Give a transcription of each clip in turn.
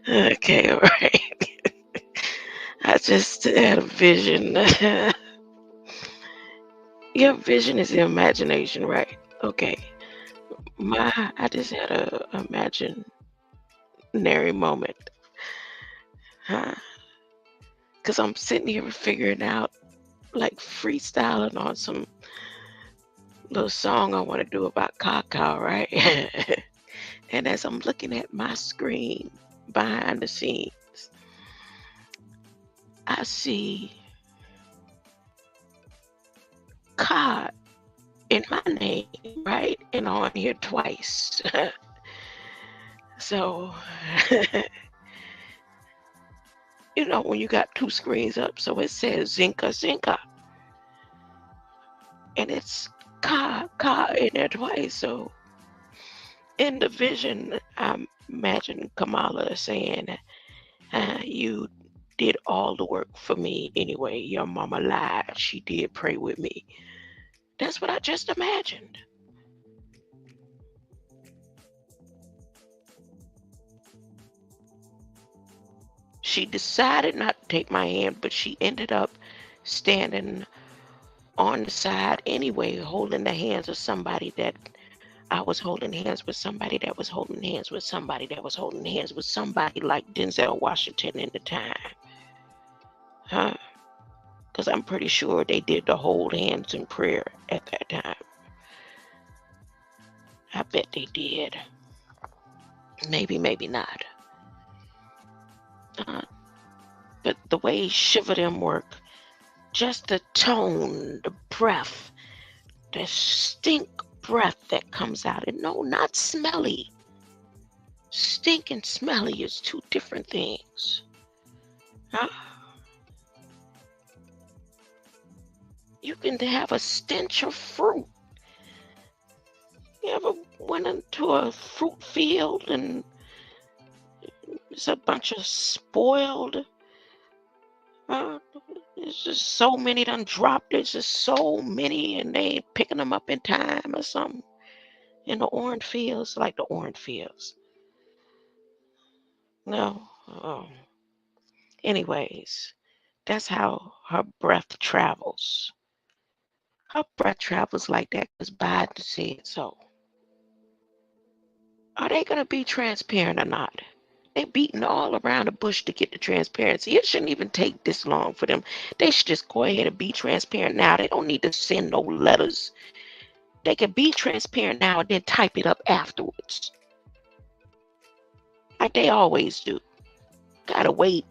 Okay, all right. I just had a vision. Your vision is the imagination, right? Okay. I just had a imaginary moment. Huh? Because I'm sitting here figuring out, like freestyling on some little song I want to do about cacao, right? And as I'm looking at my screen behind the scenes, I see "cod" in my name, right? And on here twice. So, you know, when you got two screens up, so it says Zinka Zinka. And it's "cod" in there twice. So, in the vision, I imagine Kamala saying, you did all the work for me anyway. Your mama lied. She did pray with me. That's what I just imagined. She decided not to take my hand, but she ended up standing on the side anyway, holding the hands of somebody that I was holding hands with, somebody that was holding hands with somebody that was holding hands with somebody like Denzel Washington in the time. Huh? Because I'm pretty sure they did the hold hands in prayer at that time. I bet they did. Maybe, maybe not. But the way Shiver them work, just the tone, the breath, the stink breath that comes out. And no, not smelly. Stink and smelly is two different things. Huh? You can have a stench of fruit. You ever went into a fruit field and there's a bunch of spoiled, there's just so many done dropped. There's just so many and they ain't picking them up in time or something. In the orange fields, like the orange fields. No. Anyways, that's how her breath travels. Her breath travels like that because Biden said so. Are they going to be transparent or not? They're beating all around the bush to get the transparency. It shouldn't even take this long for them. They should just go ahead and be transparent now. They don't need to send no letters. They could be transparent now and then type it up afterwards, like they always do. Gotta wait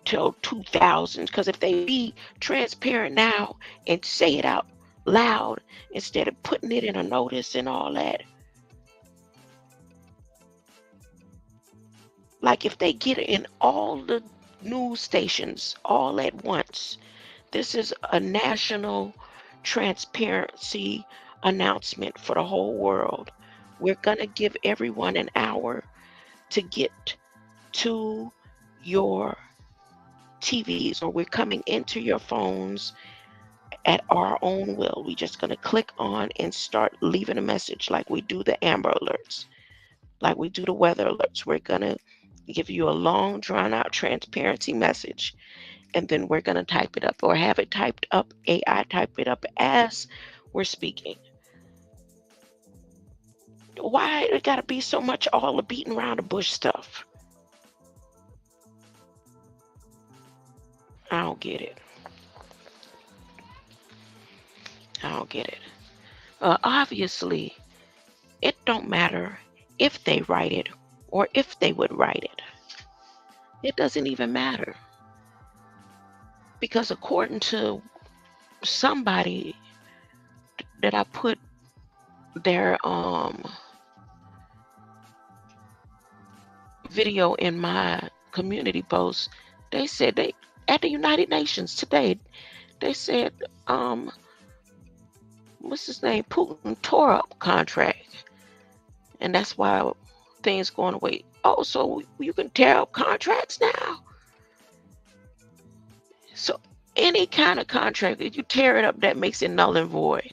till 2000s, because if they be transparent now and say it out loud instead of putting it in a notice and all that, like if they get it in all the news stations all at once, this is a national transparency announcement for the whole world. We're going to give everyone an hour to get to your TVs, or we're coming into your phones at our own will. We're just going to click on and start leaving a message like we do the Amber Alerts, like we do the weather alerts. We're going to give you a long, drawn out transparency message, and then we're going to type it up or have it typed up, AI type it up as we're speaking. Why it got to be so much all the beating around the bush stuff? I don't get it. I don't get it. Obviously, it don't matter if they write it or if they would write it. It doesn't even matter, because according to somebody that I put their video in my community post, they said they at the United Nations today, they said what's his name, Putin tore up contract, and that's why things going away. Oh, so you can tear up contracts now? So any kind of contract, if you tear it up, that makes it null and void.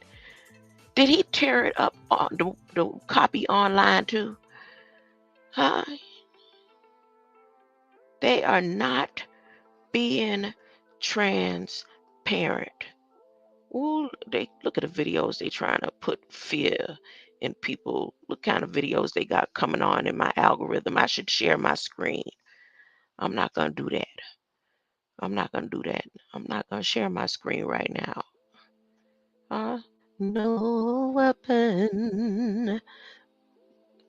Did he tear it up on the copy online too? Huh? They are not being transparent. Ooh, they look at the videos they trying to put fear in people. Look kind of videos they got coming on in my algorithm. I should share my screen. I'm not gonna do that. I'm not gonna do that. I'm not gonna share my screen right now. No weapon.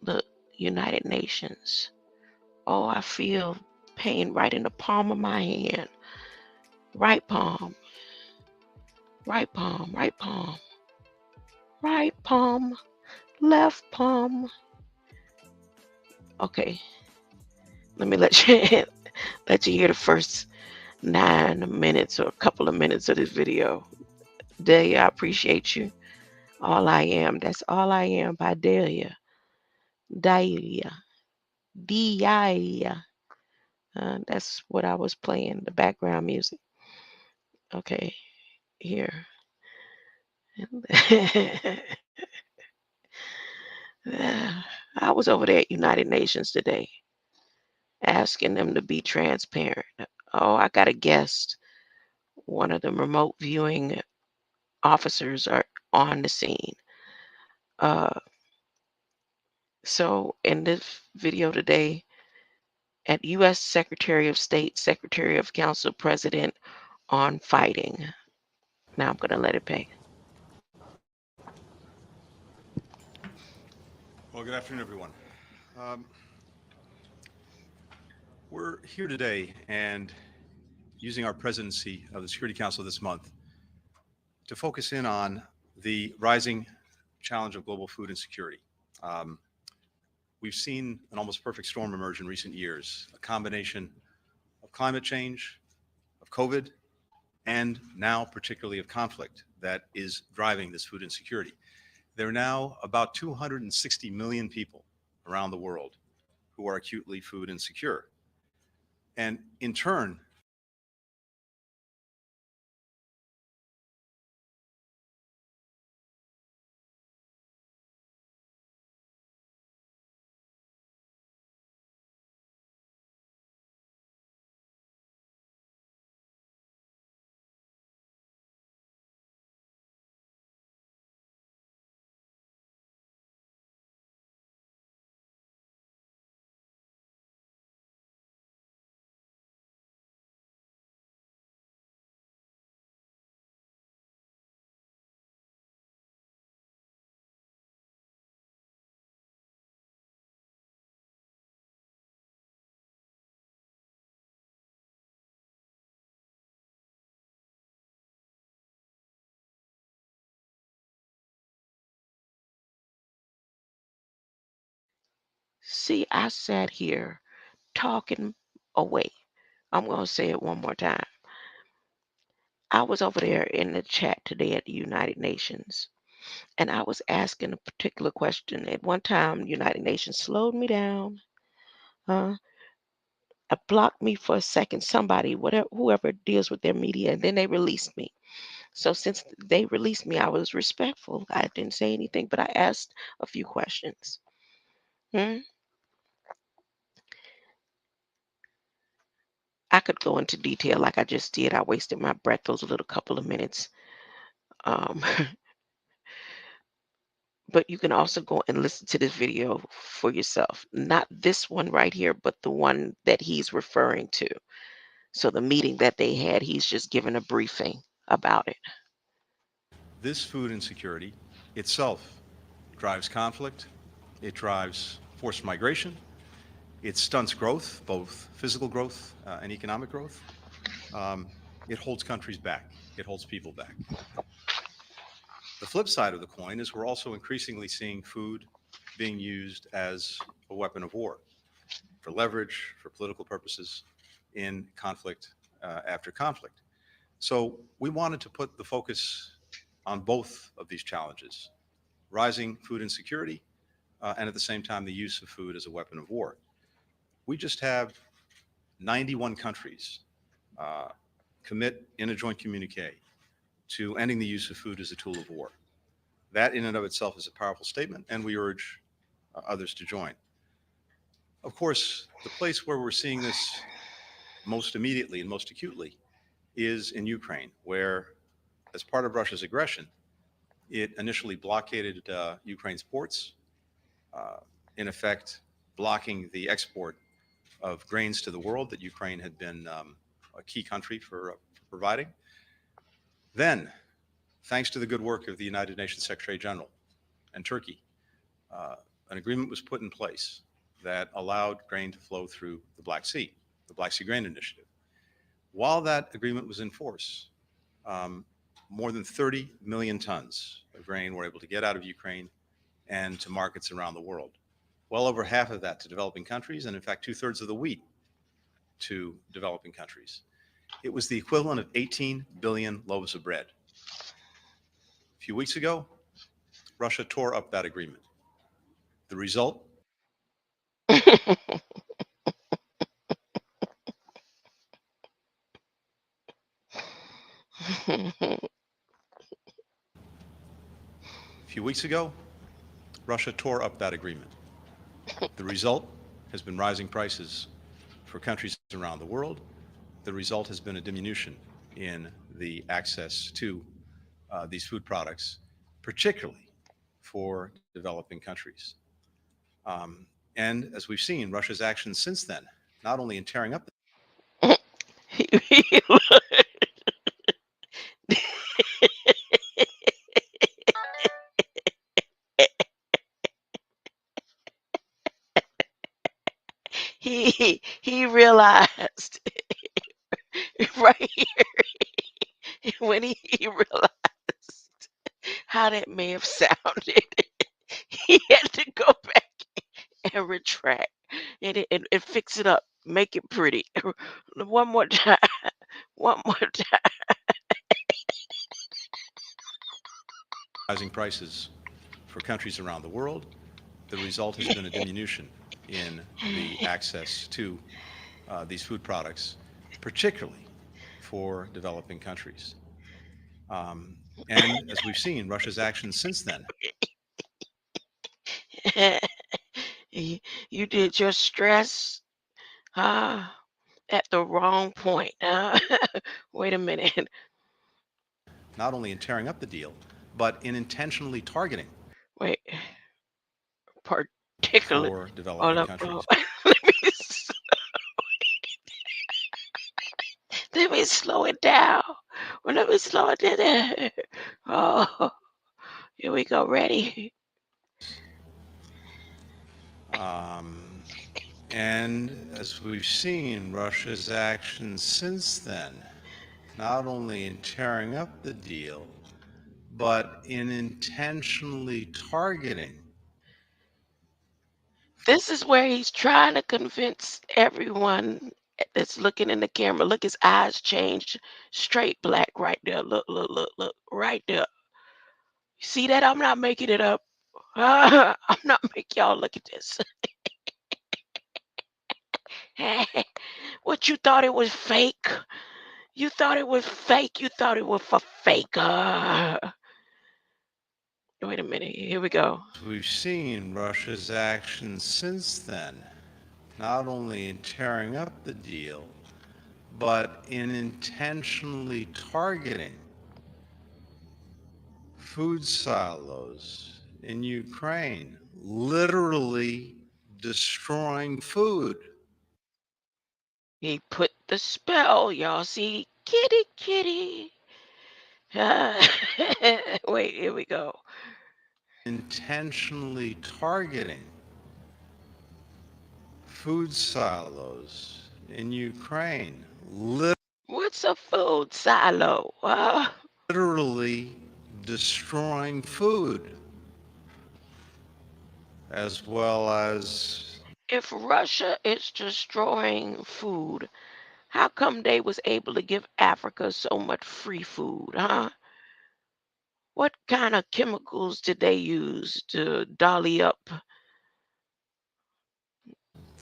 The United Nations. Oh, I feel pain right in the palm of my hand. Right palm, right palm, right palm, right palm, left palm. Okay, let me let you let you hear the first 9 minutes or a couple of minutes of this video. Delia, I appreciate you. All I am. That's all I am by Delia. Delia. Delia. That's what I was playing, the background music. Okay, here. I was over there at United Nations today asking them to be transparent. Oh, I got a guest. One of the remote viewing officers are on the scene. Uh, so in this video today, at U.S. Secretary of State, Secretary of Council, President on fighting. Now I'm going to let it pay. Well, good afternoon, everyone. We're here today and using our presidency of the Security Council this month to focus in on the rising challenge of global food insecurity. We've seen an almost perfect storm emerge in recent years, a combination of climate change, of COVID, and now particularly of conflict that is driving this food insecurity. There are now about 260 million people around the world who are acutely food insecure. And in turn, See, I sat here talking away. I'm going to say it one more time. I was over there in the chat today at the United Nations, and I was asking a particular question. At one time, United Nations slowed me down, uh, blocked me for a second. Somebody, whatever, whoever deals with their media, and then they released me. So since they released me, I was respectful. I didn't say anything, but I asked a few questions. Hmm? I could go into detail like I just did. I wasted my breath those little couple of minutes. Um, but you can also go and listen to this video for yourself. Not this one right here, but the one that he's referring to. So the meeting that they had, he's just giving a briefing about it. This food insecurity itself drives conflict, it drives forced migration, it stunts growth, both physical growth and economic growth. It holds countries back, it holds people back. The flip side of the coin is we're also increasingly seeing food being used as a weapon of war for leverage, for political purposes in conflict after conflict. So we wanted to put the focus on both of these challenges: rising food insecurity and at the same time the use of food as a weapon of war. We just have 91 countries uh, commit in a joint communique to ending the use of food as a tool of war. That in and of itself is a powerful statement, and we urge others to join. Of course, the place where we're seeing this most immediately and most acutely is in Ukraine, where, as part of Russia's aggression, it initially blockaded Ukraine's ports, uh, in effect, blocking the export of grains to the world that Ukraine had been a key country for providing. Then, thanks to the good work of the United Nations Secretary General and Turkey, uh, an agreement was put in place that allowed grain to flow through the Black Sea Grain Initiative. While that agreement was in force, um, more than 30 million tons of grain were able to get out of Ukraine and to markets around the world. Well over half of that to developing countries, and in fact, two-thirds of the wheat to developing countries. It was the equivalent of 18 billion loaves of bread. A few weeks ago, Russia tore up that agreement. The result? A few weeks ago, Russia tore up that agreement. The result has been rising prices for countries around the world. The result has been a diminution in the access to these food products, particularly for developing countries. Um, and as we've seen, Russia's actions since then, not only in tearing up he realized right here when he realized how that may have sounded, he had to go back and retract and fix it up, make it pretty. One more time. One more time. rising prices for countries around the world. The result has been a diminution in the access to these food products, particularly for developing countries. Um, and as we've seen, Russia's actions since then. You did your stress uh, at the wrong point. Wait a minute. Not only in tearing up the deal, but in intentionally targeting Wait. Particularly. for Hold developing up. countries. Let me let me slow it down. Well, let me slow it down. Oh, here we go. Ready? Um, and as we've seen, Russia's actions since then, not only in tearing up the deal, but in intentionally targeting This is where he's trying to convince everyone that's looking in the camera. Look, his eyes changed straight black right there. Look, look, look, look, right there. See that? I'm not making it up. I'm not making y'all look at this. What you thought it was fake? You thought it was fake. You thought it was for fake. Wait a minute. Here we go. We've seen Russia's actions since then, not only in tearing up the deal, but in intentionally targeting food silos in Ukraine, literally destroying food. He put the spell. Y'all see? Kitty, kitty. Wait, here we go. Intentionally targeting food silos in Ukraine, What's a food silo? literally destroying food, as well as If Russia is destroying food, how come they was able to give Africa so much free food, huh? What kind of chemicals did they use to dolly up?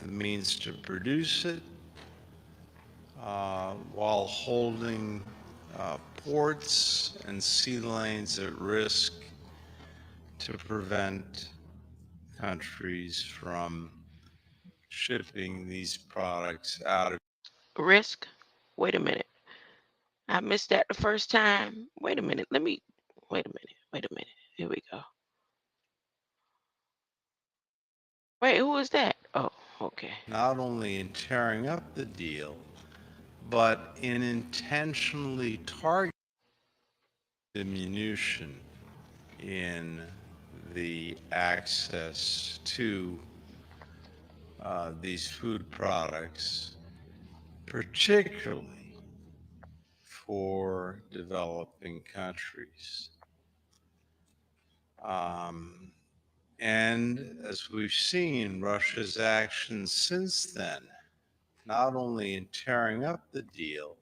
the means to produce it, while holding ports and sea lanes at risk to prevent countries from shipping these products out of. Risk? Wait a minute. I missed that the first time. Wait a minute. Wait a minute. Wait a minute. Here we go. Wait, who is that? Oh, okay. Not only in tearing up the deal, but in intentionally targeting diminution in the access to these food products, particularly for developing countries. Um, and as we've seen, Russia's actions since then, not only in tearing up the deal,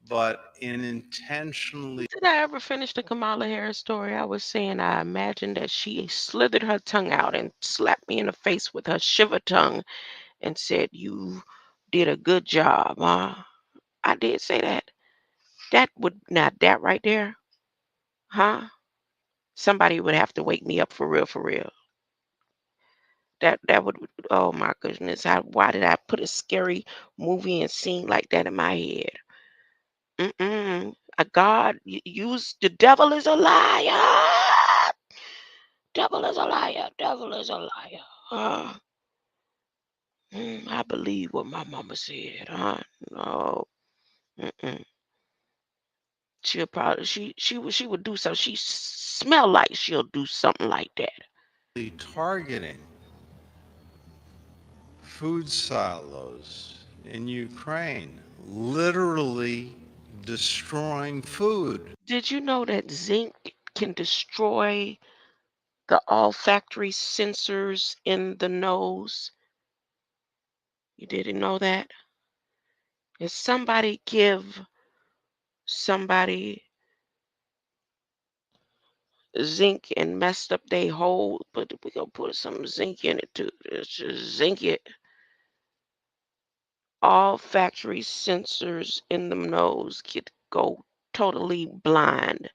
but in intentionally. Did I ever finish the Kamala Harris story? I was saying I imagined that she slithered her tongue out and slapped me in the face with her shiver tongue and said, "You did a good job, huh?" I did say that. That would not that right there, huh? Somebody would have to wake me up for real, for real. That would oh my goodness. Why did I put a scary movie and scene like that in my head? Mm-mm. A God use the devil is a liar. Devil is a liar. Devil is a liar. I believe what my mama said. No. Mm-mm. She'll probably she would do something. She smell like she'll do something like that. Targeting food silos in Ukraine, literally destroying food. Did you know that zinc can destroy the olfactory sensors in the nose? You didn't know that? If somebody give somebody zinc and messed up they whole, but we gonna put some zinc in it too. Just zinc it. All factory sensors in the nose could go totally blind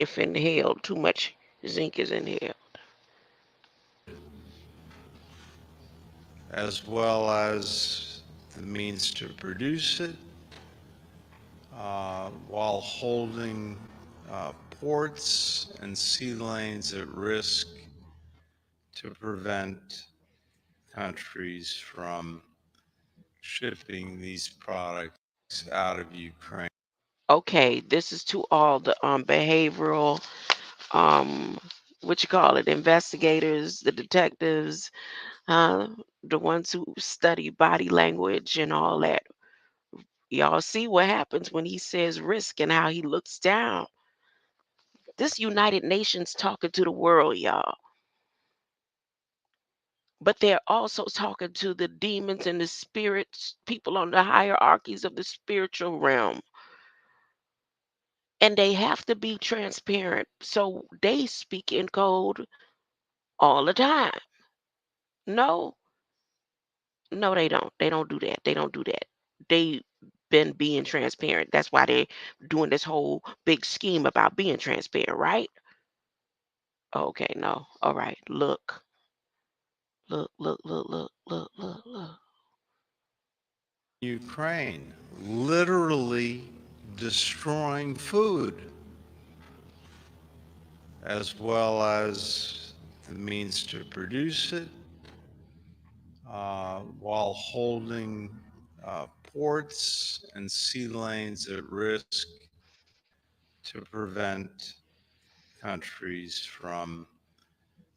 if inhaled. Too much zinc is inhaled. As well as the means to produce it, while holding ports and sea lanes at risk to prevent countries from shipping these products out of Ukraine. Okay, this is to all the behavioral um what you call it, investigators, the detectives, uh, the ones who study body language and all that. Y'all see what happens when he says risk and how he looks down. This United Nations talking to the world, y'all. But they're also talking to the demons and the spirits, people on the hierarchies of the spiritual realm. And they have to be transparent. So they speak in code all the time. No, no, they don't. They don't do that. They don't do that. They been being transparent. That's why they're doing this whole big scheme about being transparent, right? Okay, no. All right. Look. Look, look, look, look, look, look, look. Ukraine, literally destroying food as well as the means to produce it, while holding ports and sea lanes at risk to prevent countries from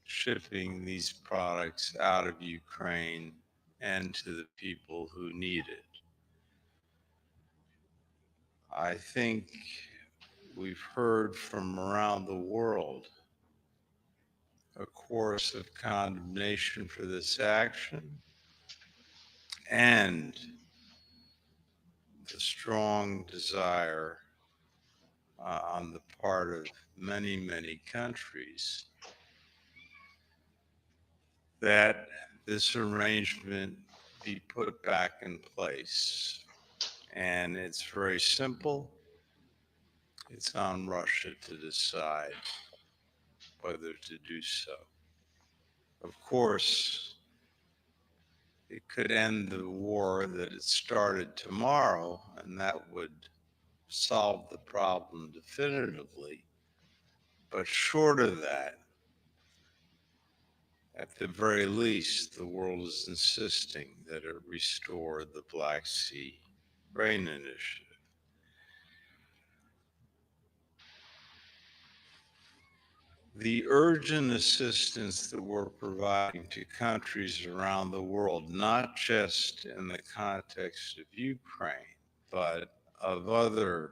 shipping these products out of Ukraine and to the people who need it. I think we've heard from around the world a chorus of condemnation for this action and the strong desire on the part of many, many countries that this arrangement be put back in place. And it's very simple. It's on Russia to decide whether to do so. Of course, it could end the war that it started tomorrow, and that would solve the problem definitively. But short of that, at the very least, the world is insisting that it restore the Black Sea Grain Initiative. The urgent assistance that we're providing to countries around the world, not just in the context of Ukraine, but of other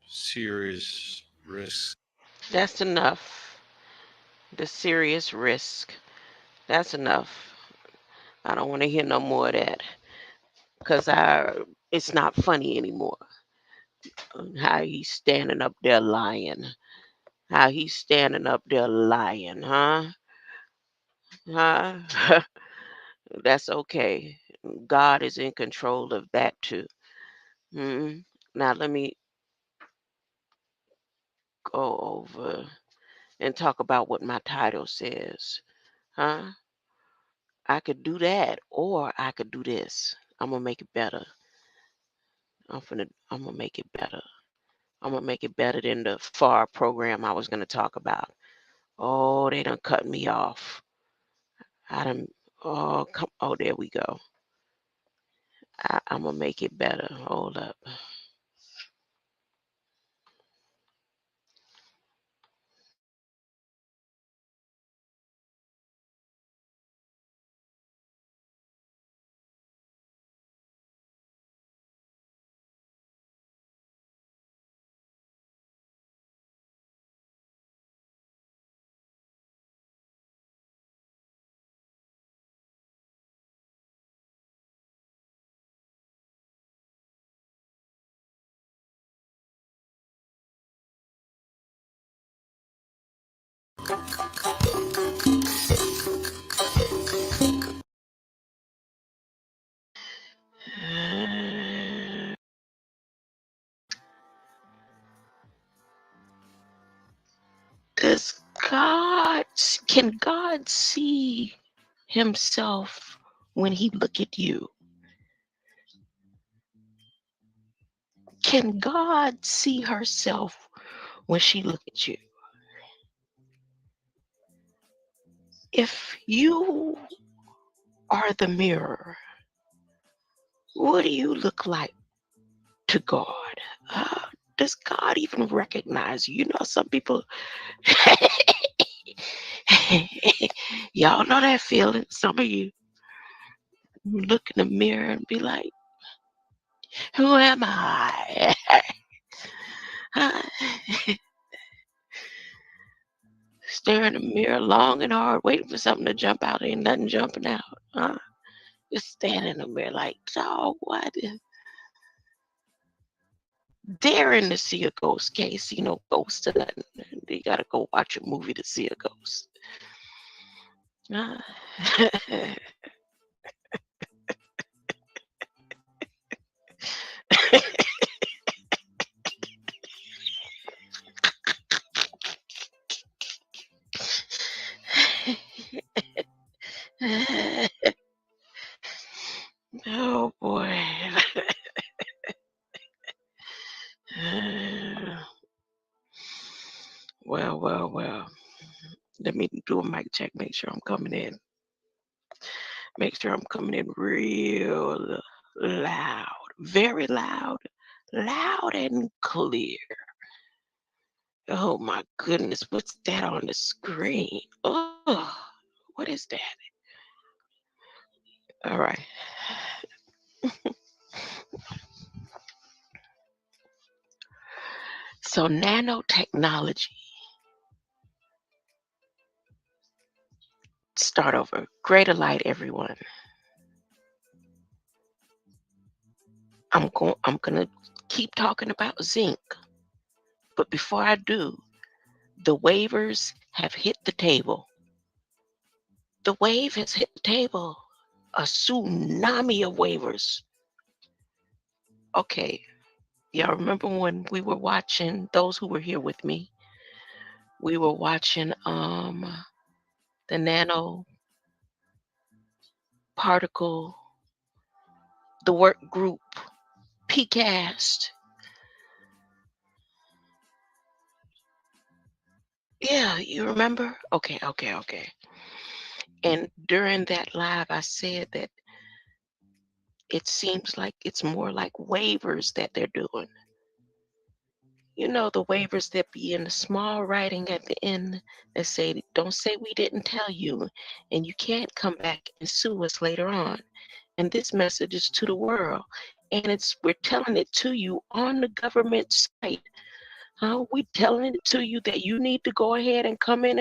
serious risks. That's enough. The serious risk. That's enough. I don't want to hear no more of that because it's not funny anymore. How he's standing up there lying. How he's standing up there lying, huh? Huh? That's okay. God is in control of that too. Hmm. Now let me go over and talk about what my title says. Huh? I could do that or I could do this. I'm gonna make it better. I'm gonna make it better. I'm gonna make it better than the FAR program I was gonna talk about. Oh, they done cut me off. I done oh come oh there we go. I'm gonna make it better. Hold up. Does God can God see himself when he look at you? Can God see herself when she look at you? If you are the mirror, what do you look like to God? Uh, does God even recognize you? You know, some people, y'all know that feeling. Some of you look in the mirror and be like, who am I? stare in the mirror long and hard, waiting for something to jump out. Ain't nothing jumping out. Just standing in the mirror like, dog, what? Daring to see a ghost. Can't see no ghost or nothing. You gotta go watch a movie to see a ghost. Uh, oh boy. Well. Let me do a mic check. Make sure I'm coming in. Make sure I'm coming in real loud. Very loud. Loud and clear. Oh my goodness. What's that on the screen? Oh, what is that? All right. So, nanotechnology. Start over. Greater light, everyone. I'm gonna keep talking about zinc. But before I do, the waivers have hit the table. The wave has hit the table. A tsunami of waivers. Okay. Y'all remember when we were watching, those who were here with me, we were watching the nano particle, the work group, PCAST. Yeah, you remember? Okay. And during that live, I said that it seems like it's more like waivers that they're doing. You know, the waivers that be in the small writing at the end that say, don't say we didn't tell you, and you can't come back and sue us later on. And this message is to the world. And we're telling it to you on the government site. We're telling it to you that you need to go ahead and come in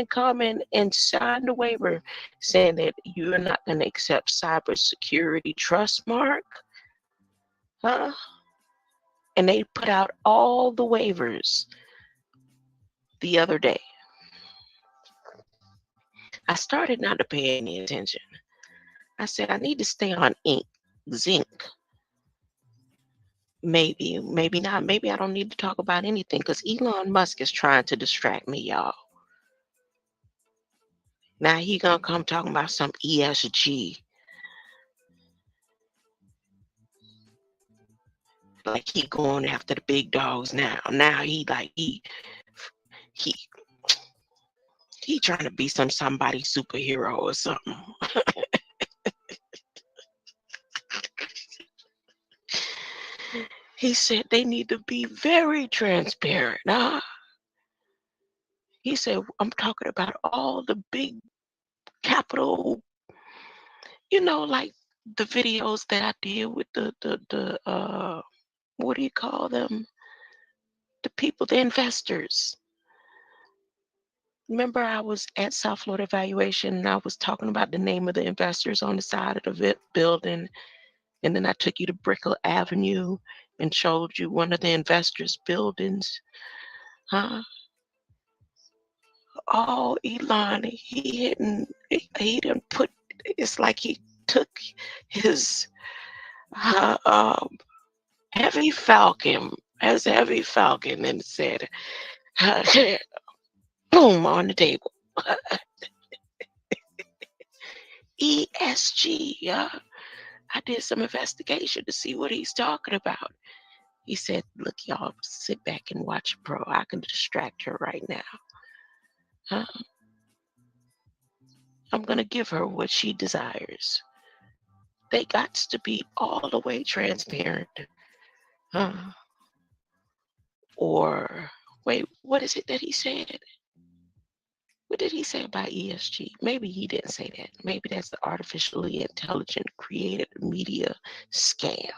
and sign the waiver saying that you're not going to accept cybersecurity trust mark. Huh? And they put out all the waivers the other day. I started not to pay any attention. I said, I need to stay on zinc. Maybe not. Maybe I don't need to talk about anything because Elon Musk is trying to distract me, y'all. Now he gonna come talking about some ESG. Like he going after the big dogs now. Now he trying to be somebody superhero or something. He said they need to be very transparent. He said, I'm talking about all the big capital, like the videos that I did with the what do you call them? The people, the investors. Remember, I was at South Florida Evaluation and I was talking about the name of the investors on the side of the building. And then I took you to Brickell Avenue and showed you one of the investors' buildings. Huh? Oh, Elon, he didn't put, it's like he took his heavy falcon and said, boom, on the table. ESG, I did some investigation to see what he's talking about. He said, look, y'all, sit back and watch Pro. I can distract her right now. I'm going to give her what she desires. They got to be all the way transparent. Or, wait, what is it that he said? What did he say about ESG? Maybe he didn't say that. Maybe that's the artificially intelligent created media scam.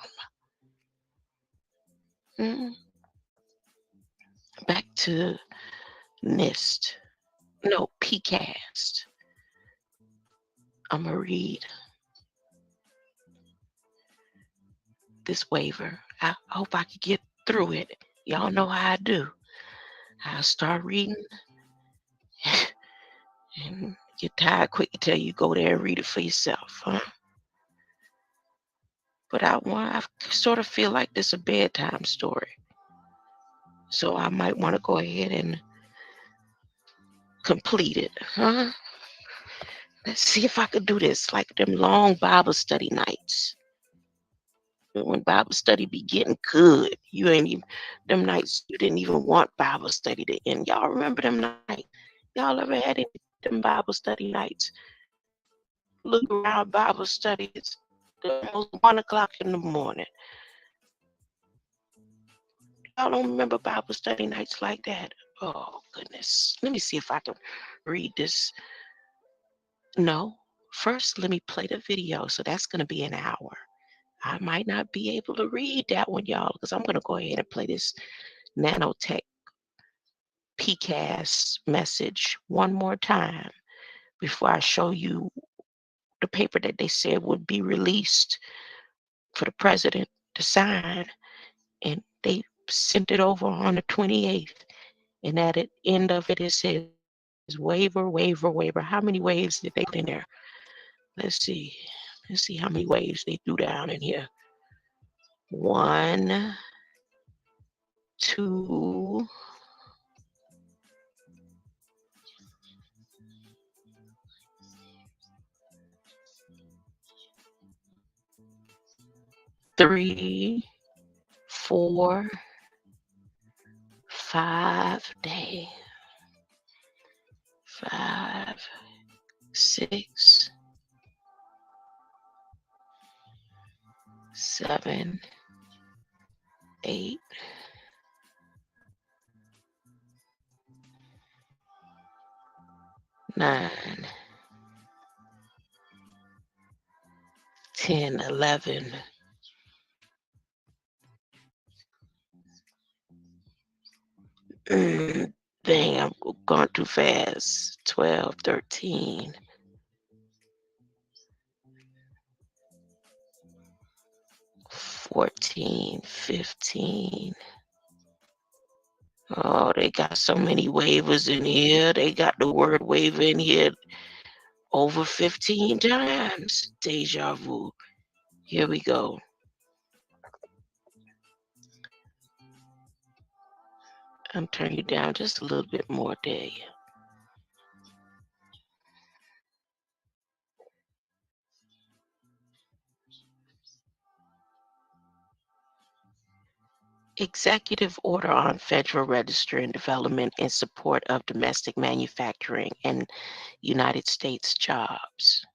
Back to NIST. No, PCAST. I'm going to read this waiver. I hope I can get through it. Y'all know how I do. I'll start reading and get tired quick until you go there and read it for yourself, huh? But I sort of feel like this a bedtime story. So I might want to go ahead and complete it, huh? Let's see if I could do this like them long Bible study nights. When Bible study be getting good, you ain't even them nights you didn't even want Bible study to end. Y'all remember them nights? Y'all ever had any them Bible study nights? Look around Bible studies almost 1 o'clock in the morning. Y'all don't remember Bible study nights like that? Oh goodness. Let me see if I can read this. No. First, let me play the video. So that's gonna be an hour. I might not be able to read that one, y'all, because I'm gonna go ahead and play this nanotech PCAST message one more time before I show you the paper that they said would be released for the president to sign. And they sent it over on the 28th. And at the end of it says waiver, waiver, waiver. How many waves did they put in there? Let's see. Let's see how many waves they threw down in here. 1, 2, 3, 4, 5, dang, 5, 6, 7, 8, 9, 10, 11. Dang, I'm going too fast. 12, 13, 14, 15. Oh, they got so many waivers in here. They got the word waiver in here over 15 times. Deja vu. Here we go. I'm turning you down just a little bit more there. Executive Order on Federal Register and Development in support of domestic manufacturing and United States jobs.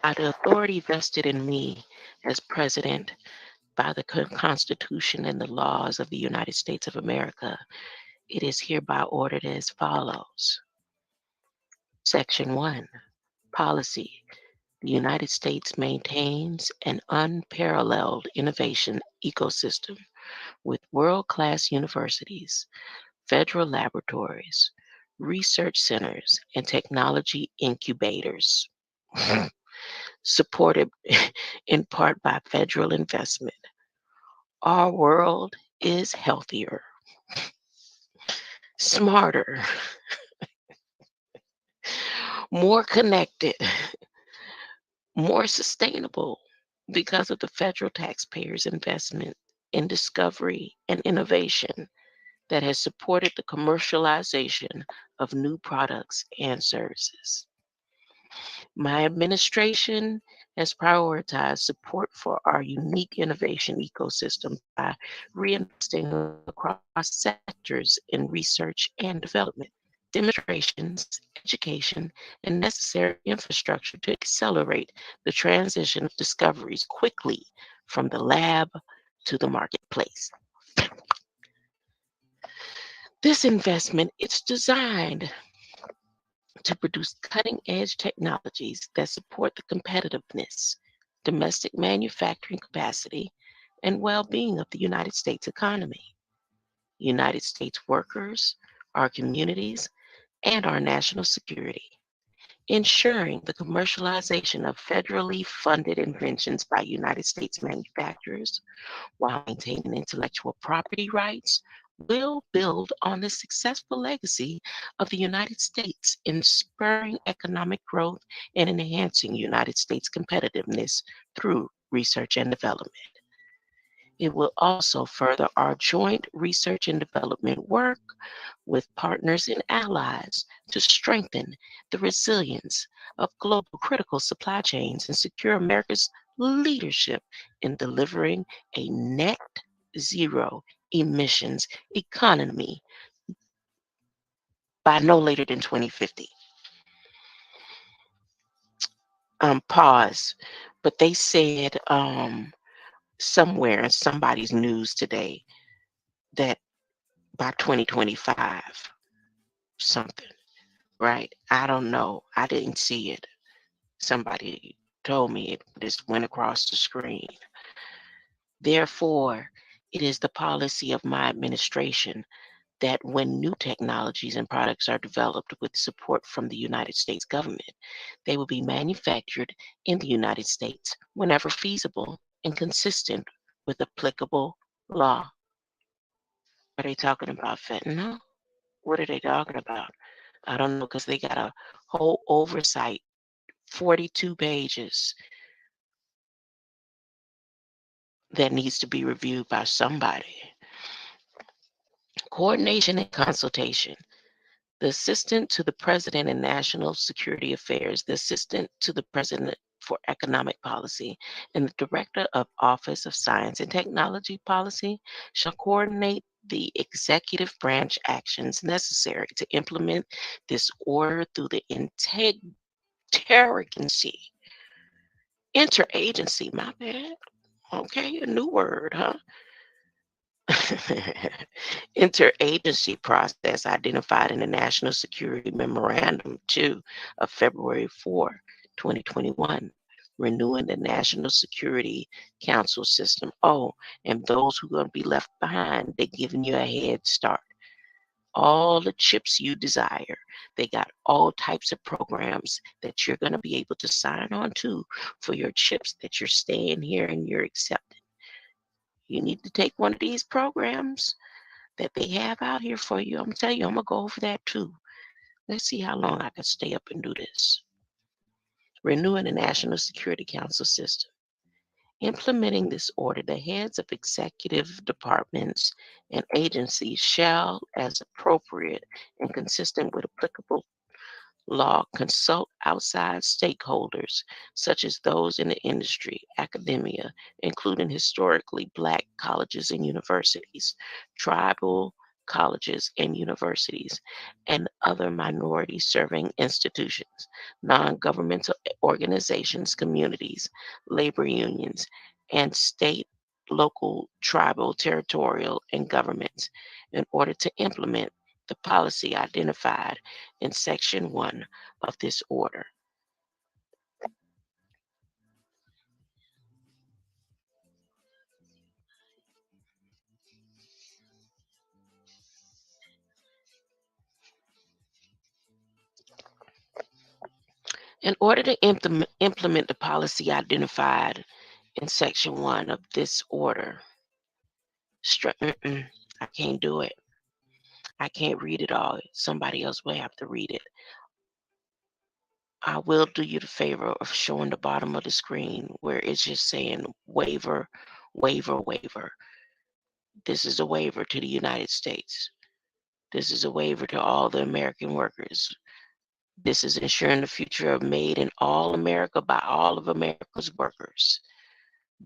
By the authority vested in me as President by the Constitution and the laws of the United States of America, it is hereby ordered as follows. Section 1. Policy. The United States maintains an unparalleled innovation ecosystem with world-class universities, federal laboratories, research centers, and technology incubators, supported in part by federal investment. Our world is healthier, smarter, more connected, more sustainable because of the federal taxpayers' investment in discovery and innovation that has supported the commercialization of new products and services. My administration has prioritized support for our unique innovation ecosystem by reinvesting across sectors in research and development, demonstrations, education, and necessary infrastructure to accelerate the transition of discoveries quickly from the lab to the marketplace. This investment is designed to produce cutting-edge technologies that support the competitiveness, domestic manufacturing capacity, and well-being of the United States economy. United States workers, our communities, and our national security, ensuring the commercialization of federally funded inventions by United States manufacturers while maintaining intellectual property rights will build on the successful legacy of the United States in spurring economic growth and enhancing United States competitiveness through research and development. It will also further our joint research and development work with partners and allies to strengthen the resilience of global critical supply chains and secure America's leadership in delivering a net zero emissions economy by no later than 2050. Pause. But they said somewhere in somebody's news today that by 2025, something, right? I don't know. I didn't see it. Somebody told me it just went across the screen. Therefore, it is the policy of my administration that when new technologies and products are developed with support from the United States government, they will be manufactured in the United States whenever feasible and consistent with applicable law. Are they talking about fentanyl? What are they talking about? I don't know because they got a whole oversight, 42 pages that needs to be reviewed by somebody. Coordination and consultation. The Assistant to the President in National Security Affairs, the Assistant to the President for Economic Policy, and the Director of Office of Science and Technology Policy shall coordinate the executive branch actions necessary to implement this order through the interagency, my bad. Okay, a new word, huh? Interagency process identified in the National Security Memorandum 2 of February 4, 2021, renewing the National Security Council system. Oh, and those who are going to be left behind, they're giving you a head start. All the chips you desire. They got all types of programs that you're going to be able to sign on to for your chips that you're staying here and you're accepting. You need to take one of these programs that they have out here for you. I'm telling you, I'm going to go over that too. Let's see how long I can stay up and do this. Renewing the National Security Council system. Implementing this order, the heads of executive departments and agencies shall, as appropriate and consistent with applicable law, consult outside stakeholders, such as those in the industry, academia, including historically Black colleges and universities, tribal colleges and universities, and other minority serving institutions, non governmental organizations, communities, labor unions, and state, local, tribal, territorial, and governments in order to implement the policy identified in Section 1 of this order. In order to implement the policy identified in Section 1 of this order, I can't do it. I can't read it all. Somebody else will have to read it. I will do you the favor of showing the bottom of the screen where it's just saying waiver, waiver, waiver. This is a waiver to the United States. This is a waiver to all the American workers. This is ensuring the future of made in all America by all of America's workers.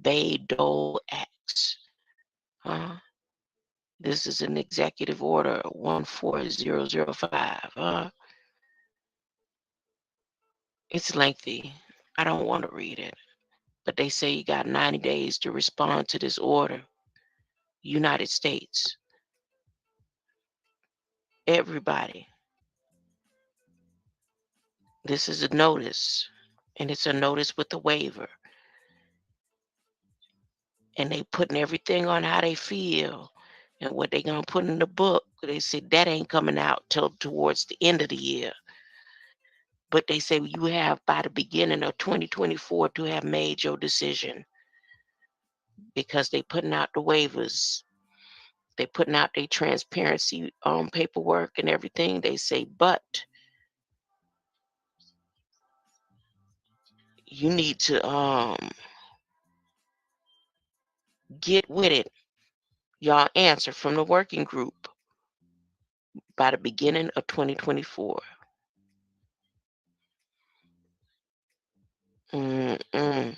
Bidenomics. This is an executive order 14005. It's lengthy. I don't want to read it. But they say you got 90 days to respond to this order. United States. Everybody. This is a notice. And it's a notice with a waiver. And they putting everything on how they feel. And what they gonna put in the book, they said that ain't coming out till towards the end of the year. But they say you have by the beginning of 2024 to have made your decision, because they putting out the waivers. They putting out their transparency paperwork and everything. They say, but you need to get with it. Y'all answer from the working group by the beginning of 2024. Mm-mm.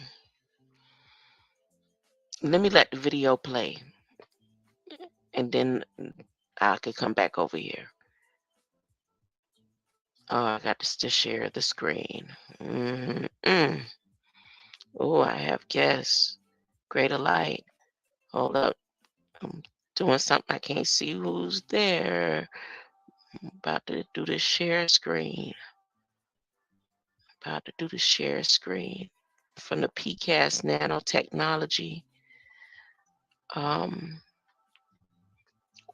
Let me let the video play, and then I could come back over here. Oh, I got to share the screen. Mm-mm. Oh, I have guests. Greater light. Hold up. I'm doing something. I can't see who's there. I'm about to do the share screen. About to do the share screen from the PCAST nanotechnology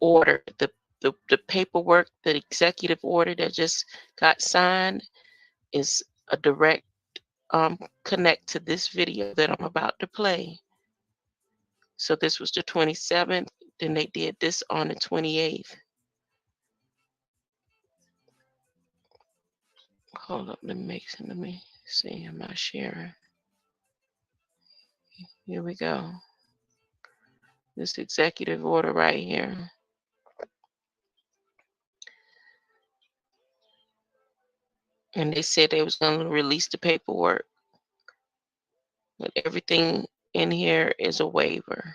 order. The paperwork, the executive order that just got signed is a direct connect to this video that I'm about to play. So this was the 27th. Then they did this on the 28th. Hold up, let me see. Am I sharing? Here we go. This executive order right here. And they said they was going to release the paperwork. But everything in here is a waiver.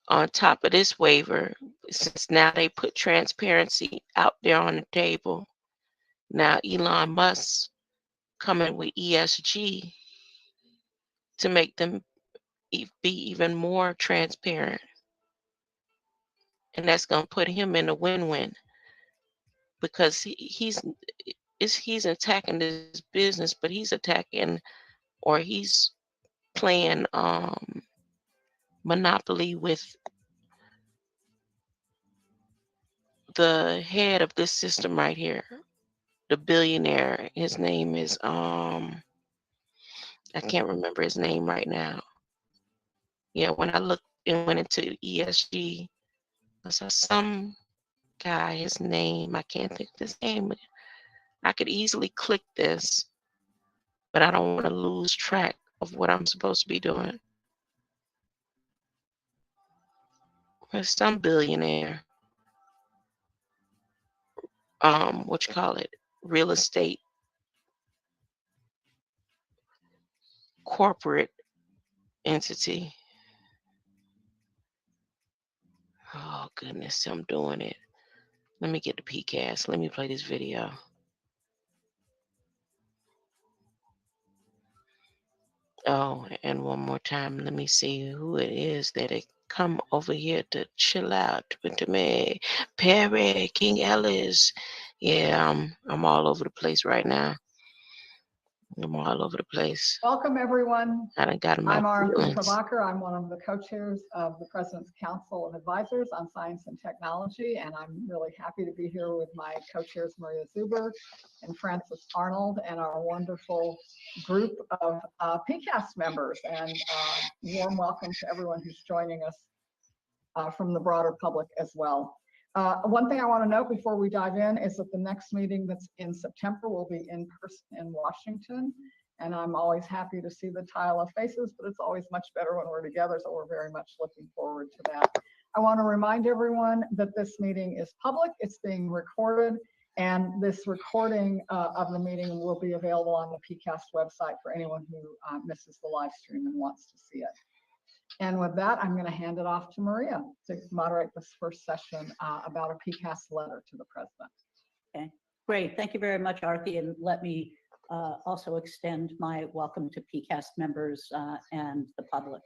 On top of this waiver, since now they put transparency out there on the table, now Elon Musk coming with ESG to make them be even more transparent. And that's going to put him in a win-win, because he's attacking this business, but he's attacking, or he's playing monopoly with the head of this system right here, the billionaire. His name is I can't remember his name right now. Yeah, when I looked and went into ESG, I saw some guy, his name, I can't think of his name. I could easily click this, but I don't want to lose track of what I'm supposed to be doing. There's some billionaire, what you call it, real estate corporate entity. Oh goodness, I'm doing it. Let me get the PCAST. Let me play this video. Oh, and one more time, let me see who it is that it come over here to chill out with me. Perry, King Ellis. Yeah, I'm all over the place right now. I'm all over the place. Welcome, everyone. I done got my I'm Arthi feelings. Prabhakar. I'm one of the co-chairs of the President's Council of Advisors on Science and Technology, and I'm really happy to be here with my co-chairs Maria Zuber and Francis Arnold, and our wonderful group of PCAST members. And warm welcome to everyone who's joining us from the broader public as well. One thing I want to note before we dive in is that the next meeting that's in September will be in person in Washington. And I'm always happy to see the tile of faces, but it's always much better when we're together. So we're very much looking forward to that. I want to remind everyone that this meeting is public. It's being recorded. And this recording of the meeting will be available on the PCAST website for anyone who misses the live stream and wants to see it. And with that, I'm going to hand it off to Maria to moderate this first session about a PCAST letter to the president. Okay, great. Thank you very much, Arthi. And let me also extend my welcome to PCAST members and the public.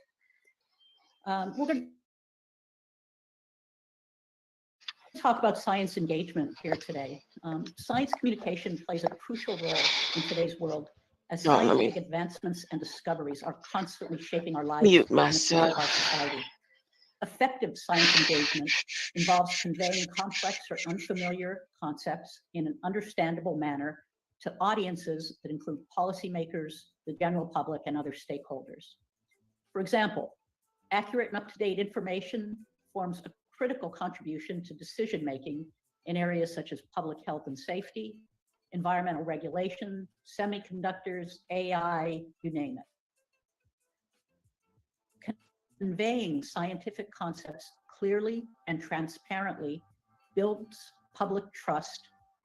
We're going to talk about science engagement here today. Science communication plays a crucial role in today's world. as No, let me scientific advancements and discoveries are constantly shaping our lives mute and the future of our myself. society. Effective science engagement involves conveying complex or unfamiliar concepts in an understandable manner to audiences that include policymakers, the general public, and other stakeholders. For example, accurate and up-to-date information forms a critical contribution to decision-making in areas such as public health and safety, environmental regulation, semiconductors, AI, you name it. Conveying scientific concepts clearly and transparently builds public trust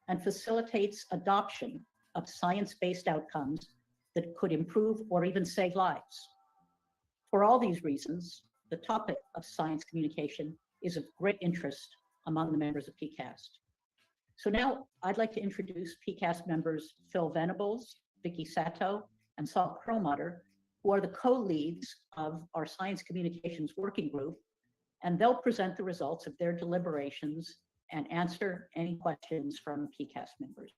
and facilitates adoption of science-based outcomes that could improve or even save lives. For all these reasons, the topic of science communication is of great interest among the members of PCAST. So now I'd like to introduce PCAST members Phil Venables, Vicky Sato, and Saul Perlmutter, who are the co-leads of our Science Communications Working Group, and they'll present the results of their deliberations and answer any questions from PCAST members.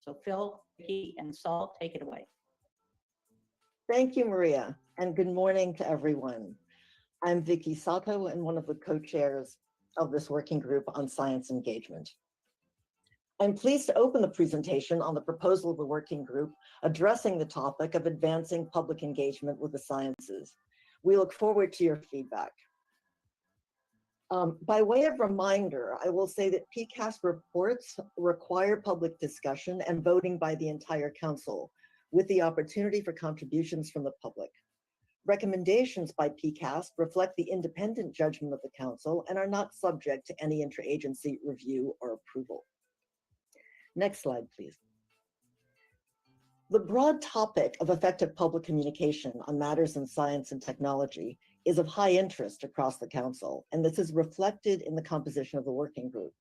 So Phil, Vicky, and Saul, take it away. Thank you, Maria, and good morning to everyone. I'm Vicky Sato and one of the co-chairs of this working group on science engagement. I'm pleased to open the presentation on the proposal of the working group addressing the topic of advancing public engagement with the sciences. We look forward to your feedback. By way of reminder, I will say that PCAST reports require public discussion and voting by the entire council, with the opportunity for contributions from the public. Recommendations by PCAST reflect the independent judgment of the council and are not subject to any interagency review or approval. Next slide, please. The broad topic of effective public communication on matters in science and technology is of high interest across the council, and this is reflected in the composition of the working group.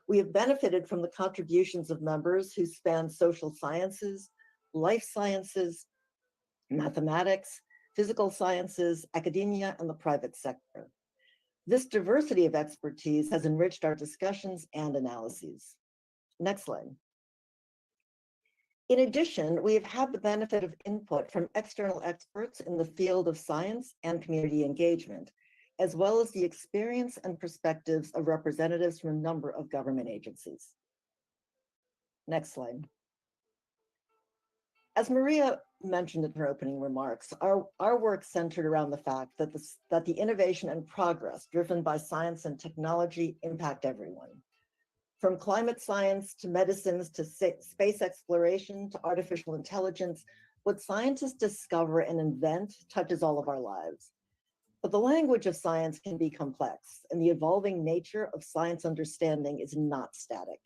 We have benefited from the contributions of members who span social sciences, life sciences, mathematics, physical sciences, academia, and the private sector. This diversity of expertise has enriched our discussions and analyses. Next slide. In addition, we have had the benefit of input from external experts in the field of science and community engagement, as well as the experience and perspectives of representatives from a number of government agencies. Next slide. As Maria mentioned in her opening remarks, our work centered around the fact that the innovation and progress driven by science and technology impact everyone. From climate science to medicines to space exploration to artificial intelligence, what scientists discover and invent touches all of our lives. But the language of science can be complex, and the evolving nature of science understanding is not static.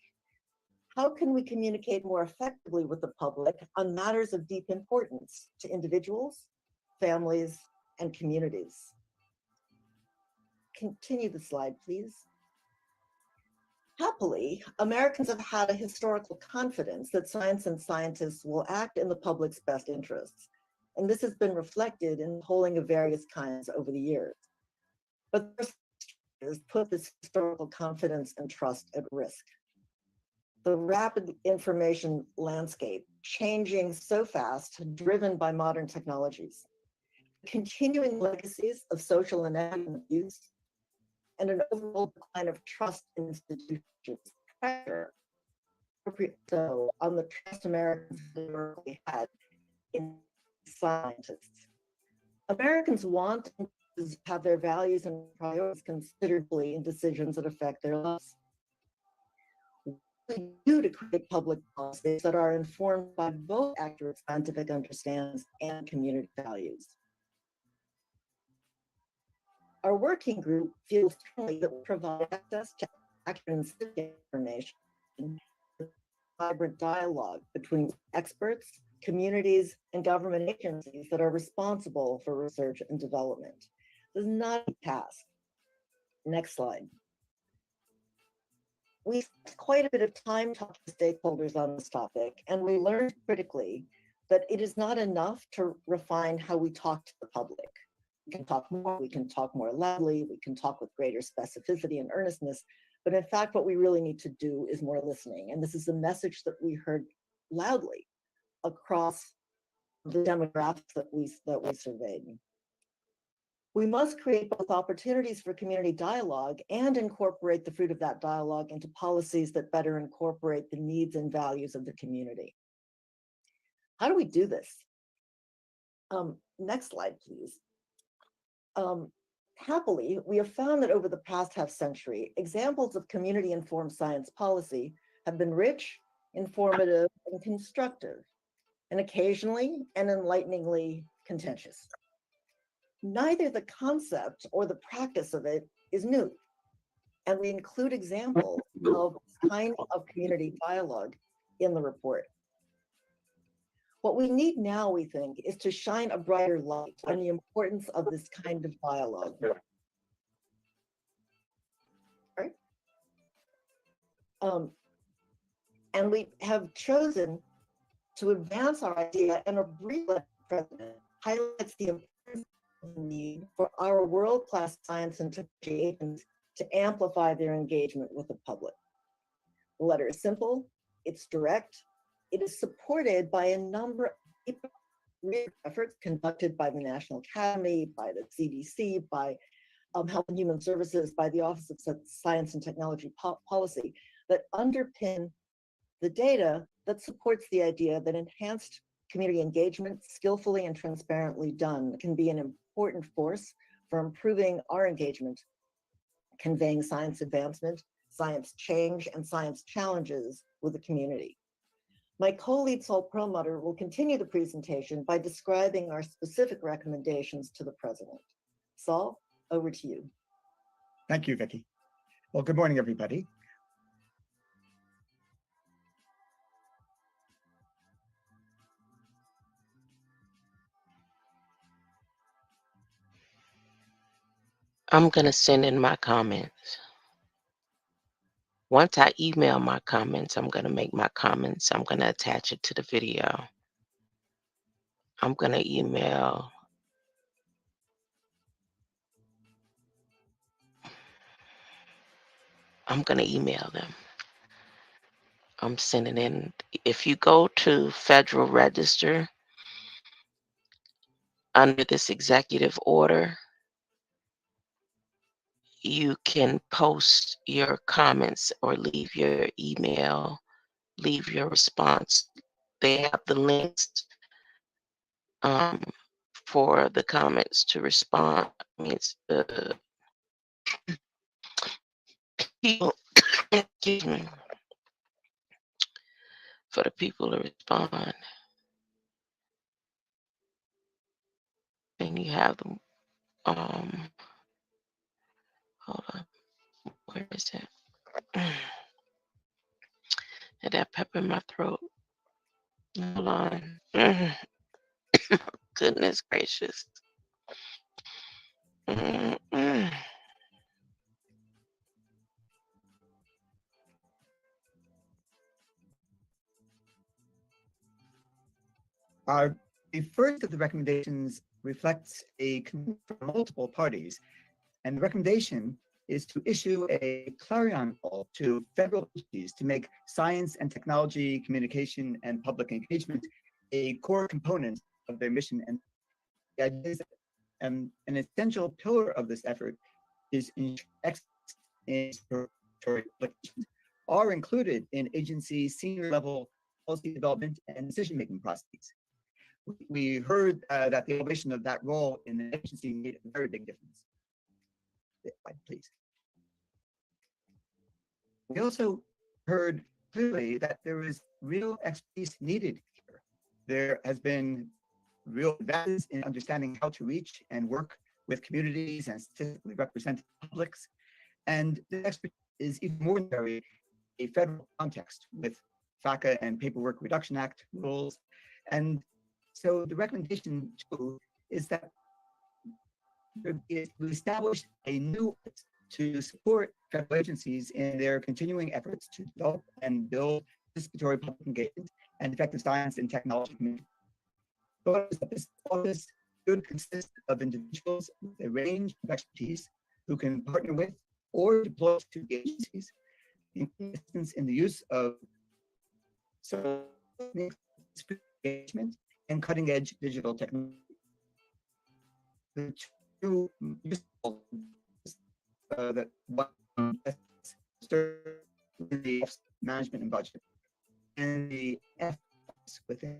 How can we communicate more effectively with the public on matters of deep importance to individuals, families, and communities? Continue the slide, please. Happily, Americans have had a historical confidence that science and scientists will act in the public's best interests, and this has been reflected in polling of various kinds over the years. But has put this historical confidence and trust at risk. The rapid information landscape changing so fast, driven by modern technologies, continuing legacies of social and economic abuse, and an overall decline of trust in institutions, pressure so on the trust Americans historically had in scientists. Americans want to have their values and priorities considerably in decisions that affect their lives. We do to create public policies that are informed by both accurate scientific understandings and community values. Our working group feels strongly that we provide access to accurate and specific information, vibrant dialogue between experts, communities, and government agencies that are responsible for research and development. This is not a task. Next slide. We spent quite a bit of time talking to stakeholders on this topic, and we learned critically that it is not enough to refine how we talk to the public. We can talk more loudly, we can talk with greater specificity and earnestness, but in fact, what we really need to do is more listening. And this is a message that we heard loudly across the demographics that we surveyed. We must create both opportunities for community dialogue and incorporate the fruit of that dialogue into policies that better incorporate the needs and values of the community. How do we do this? Next slide, please. Happily, we have found that over the past half century, examples of community-informed science policy have been rich, informative, and constructive, and occasionally and enlighteningly contentious. Neither the concept or the practice of it is new, and we include examples of this kind of community dialogue in the report. What we need now, we think, is to shine a brighter light on the importance of this kind of dialogue. Right? And we have chosen to advance our idea, and a brief letter president highlights the importance of the need for our world-class science and technology agents to amplify their engagement with the public. The letter is simple, it's direct, it is supported by a number of efforts conducted by the National Academy, by the CDC, by Health and Human Services, by the Office of Science and Technology Policy that underpin the data that supports the idea that enhanced community engagement, skillfully and transparently done, can be an important force for improving our engagement, conveying science advancement, science change, and science challenges with the community. My co-lead Saul Perlmutter will continue the presentation by describing our specific recommendations to the president. Saul, over to you. Thank you, Vicki. Well, good morning, everybody. I'm going to send in my comments. Once I email my comments, I'm going to make my comments. I'm going to attach it to the video. I'm going to email. I'm going to email them. I'm sending in. If you go to Federal Register under this executive order, you can post your comments or leave your email, leave your response. They have the links for the comments to respond. I mean, it's the people, excuse me, for the people to respond. And you have them, hold on, where is it? Had that pepper in my throat. Hold on. Goodness gracious. The first of the recommendations reflects a commitment from multiple parties, and the recommendation is to issue a clarion call to federal agencies to make science and technology communication and public engagement a core component of their mission. And the idea is that an essential pillar of this effort is applications are included in agencies' senior level policy development and decision-making processes. We heard that the elevation of that role in the agency made a very big difference. Please. We also heard clearly that there is real expertise needed here. There has been real advances in understanding how to reach and work with communities and statistically represented publics. And the expertise is even more necessary in a federal context with FACA and Paperwork Reduction Act rules. And so the recommendation too is that we establish a new to support federal agencies in their continuing efforts to develop and build participatory public engagement and effective science and technology community. But this office should consist of individuals with a range of expertise who can partner with or deploy to the agencies, including in the use of engagement and cutting-edge digital technology. The two that one in the management and budget, and the F within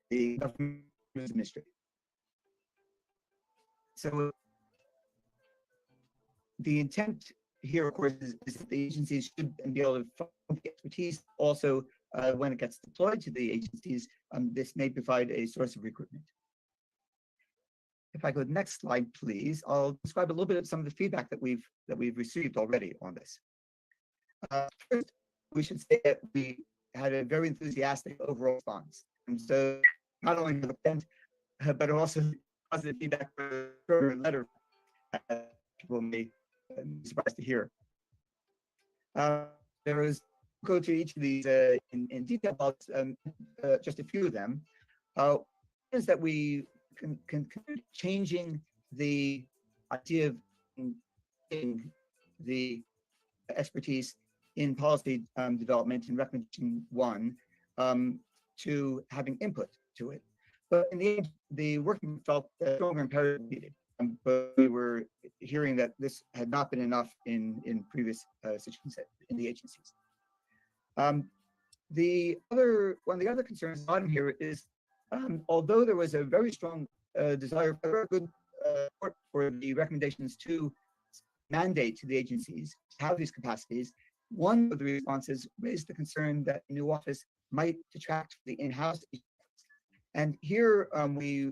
the government administration. So the intent here, of course, is that the agencies should be able to find expertise. Also, when it gets deployed to the agencies, this may provide a source of recruitment. If I go to the next slide, please, I'll describe a little bit of some of the feedback that we've received already on this. First, we should say that we had a very enthusiastic overall response, and so not only for the event, but also positive feedback for the letter. People may be surprised to hear. There is go to each of these in detail, about just a few of them. Is that we can changing the idea of the expertise in policy development in recommendation 1 to having input to it. But in the end, the working felt stronger imperative needed. But we were hearing that this had not been enough in previous situations in the agencies. One of the other concerns on here is, although there was a very strong desire, a very good support for the recommendations to mandate to the agencies to have these capacities, one of the responses raised the concern that the new office might detract the in-house. And here we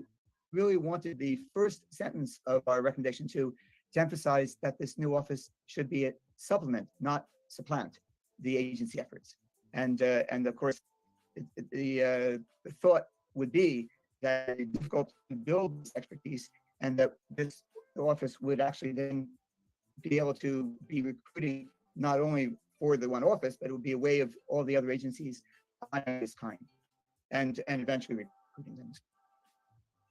really wanted the first sentence of our recommendation to emphasize that this new office should be a supplement, not supplant, the agency efforts. And of course, the thought would be that it's difficult to build this expertise, and that this office would actually then be able to be recruiting not only for the one office, but it would be a way of all the other agencies of this kind, and eventually recruiting them.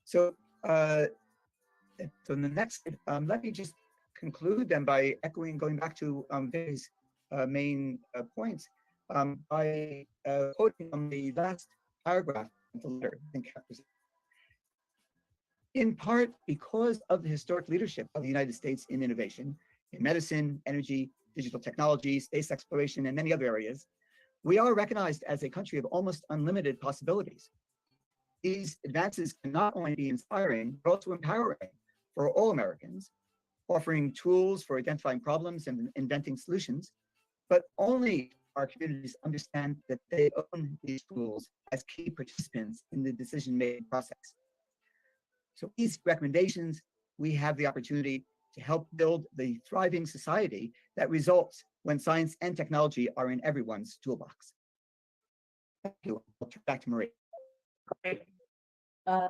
So, so in the next, let me just conclude then by echoing, going back to Vicky's main points, by quoting from the last paragraph of the letter. In part because of the historic leadership of the United States in innovation, in medicine, energy, digital technology, space exploration, and many other areas, we are recognized as a country of almost unlimited possibilities. These advances can not only be inspiring, but also empowering for all Americans, offering tools for identifying problems and inventing solutions, but only our communities understand that they own these tools as key participants in the decision-making process. So these recommendations, we have the opportunity to help build the thriving society that results when science and technology are in everyone's toolbox. Thank you. I'll turn back to Marie. Great.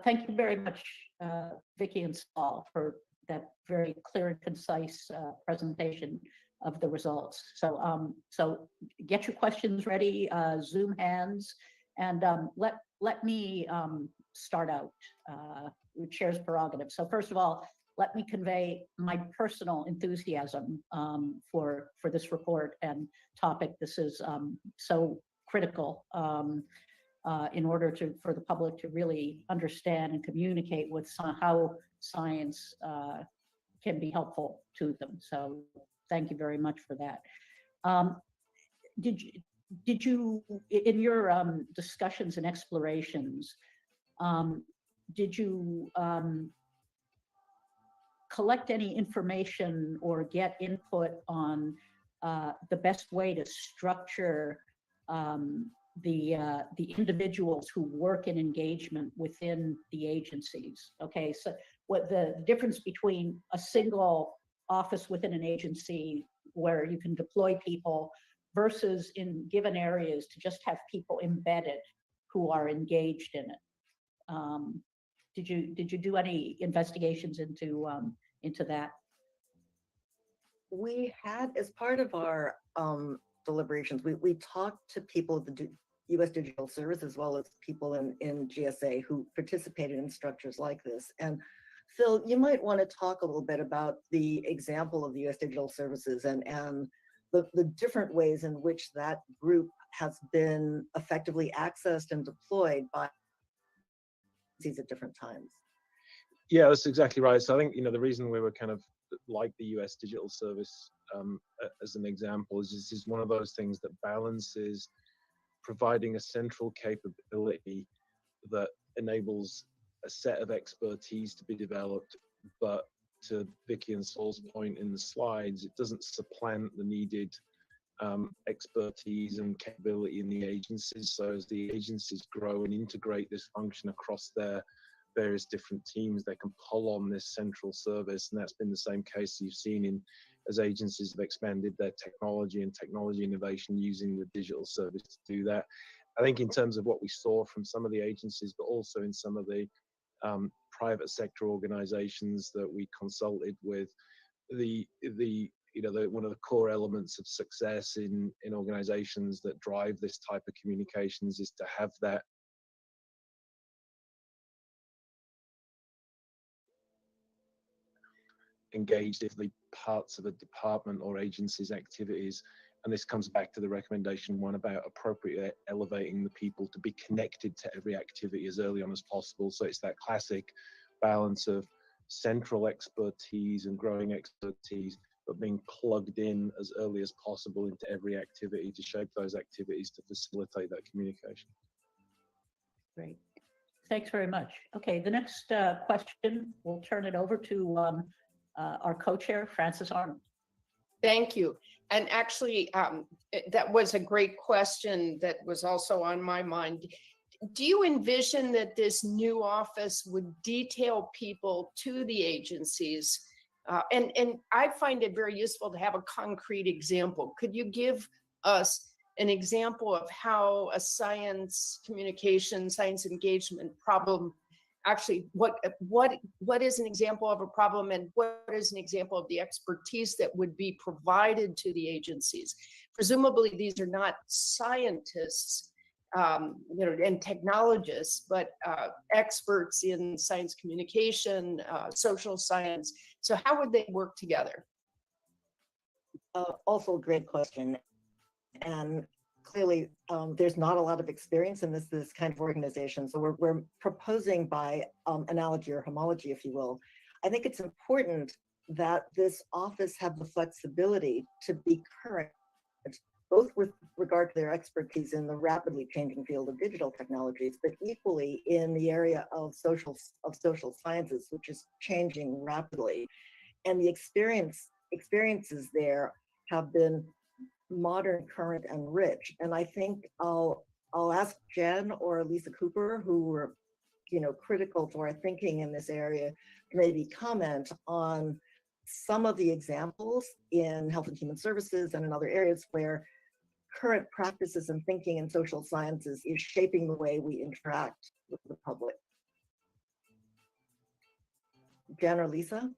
Thank you very much, Vicki and Saul, for that very clear and concise presentation of the results. So, so get your questions ready, Zoom hands, and let me start out with Chair's prerogative. So first of all, let me convey my personal enthusiasm for this report and topic. This is so critical in order for the public to really understand and communicate with how science can be helpful to them. So thank you very much for that. Did you in your discussions and explorations, did you collect any information or get input on the best way to structure the individuals who work in engagement within the agencies? Okay, so what the difference between a single office within an agency where you can deploy people versus in given areas to just have people embedded who are engaged in it. Did you do any investigations into that? We had, as part of our deliberations, we talked to people at the U.S. Digital Service as well as people in GSA who participated in structures like this. And Phil, you might want to talk a little bit about the example of the U.S. Digital Services and the different ways in which that group has been effectively accessed and deployed by at different times. Yeah, that's exactly right. So I think, the reason we were kind of like the US Digital Service as an example is this is one of those things that balances providing a central capability that enables a set of expertise to be developed, but to Vicky and Saul's point in the slides, it doesn't supplant the needed expertise and capability in the agencies. So as the agencies grow and integrate this function across their various different teams, they can pull on this central service. And that's been the same case you've seen in as agencies have expanded their technology and technology innovation using the digital service to do that. I think in terms of what we saw from some of the agencies, but also in some of the private sector organizations that we consulted with, one of the core elements of success in organizations that drive this type of communications is to have that engaged in the parts of a department or agency's activities. And this comes back to the recommendation one about appropriately elevating the people to be connected to every activity as early on as possible. So it's that classic balance of central expertise and growing expertise, but being plugged in as early as possible into every activity to shape those activities to facilitate that communication. Great. Thanks very much. Okay, the next question, we'll turn it over to our co-chair, Frances Arnold. Thank you. And actually, that was a great question that was also on my mind. Do you envision that this new office would detail people to the agencies? And I find it very useful to have a concrete example. Could you give us an example of how a science communication, science engagement problem actually, what is an example of a problem, and what is an example of the expertise that would be provided to the agencies? Presumably these are not scientists, and technologists, but experts in science communication, social science. So how would they work together? Also a great question. And clearly, there's not a lot of experience in this kind of organization. So we're proposing by analogy or homology, if you will. I think it's important that this office have the flexibility to be current, both with regard to their expertise in the rapidly changing field of digital technologies, but equally in the area of social sciences, which is changing rapidly. And the experiences there have been modern, current, and rich. And I think I'll ask Jen or Lisa Cooper, who were, critical to our thinking in this area, to maybe comment on some of the examples in health and human services and in other areas where current practices and thinking in social sciences is shaping the way we interact with the public. Jen or Lisa?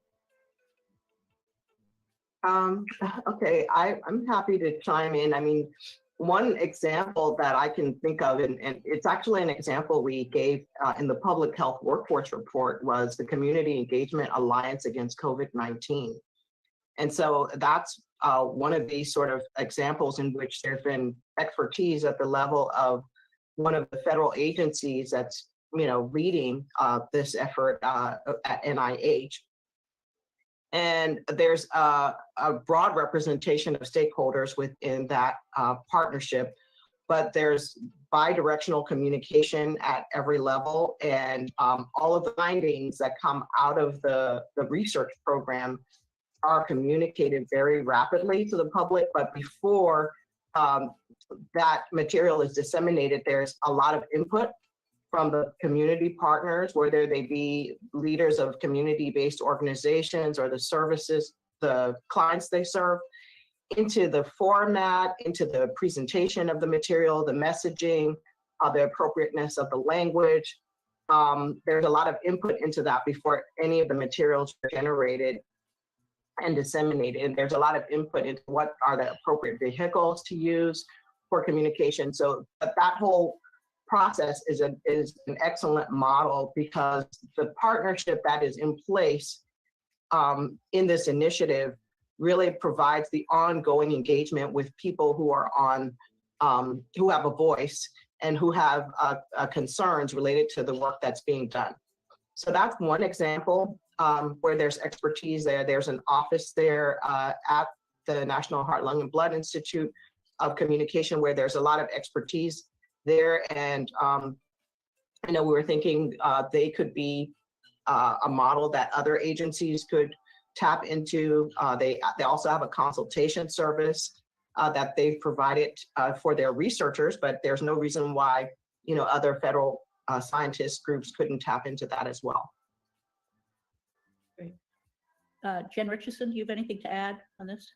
Okay, I'm happy to chime in. I mean, one example that I can think of, and it's actually an example we gave in the Public Health Workforce Report, was the Community Engagement Alliance Against COVID-19. And so that's one of these sort of examples in which there's been expertise at the level of one of the federal agencies that's, leading this effort at NIH. And there's a broad representation of stakeholders within that partnership, but there's bi-directional communication at every level, and all of the findings that come out of the research program are communicated very rapidly to the public. But before that material is disseminated, there's a lot of input from the community partners, whether they be leaders of community-based organizations or the services, the clients they serve, into the format, into the presentation of the material, the messaging, the appropriateness of the language. There's a lot of input into that before any of the materials are generated and disseminated. And there's a lot of input into what are the appropriate vehicles to use for communication. So that whole process is an excellent model, because the partnership that is in place in this initiative really provides the ongoing engagement with people who are on, who have a voice and who have concerns related to the work that's being done. So that's one example where there's expertise there. There's an office there at the National Heart, Lung, and Blood Institute of Communication where there's a lot of expertise there. And I know we were thinking they could be a model that other agencies could tap into. They also have a consultation service that they've provided for their researchers, but there's no reason why, you know, other federal scientist groups couldn't tap into that as well. Great. Jen Richardson, do you have anything to add on this?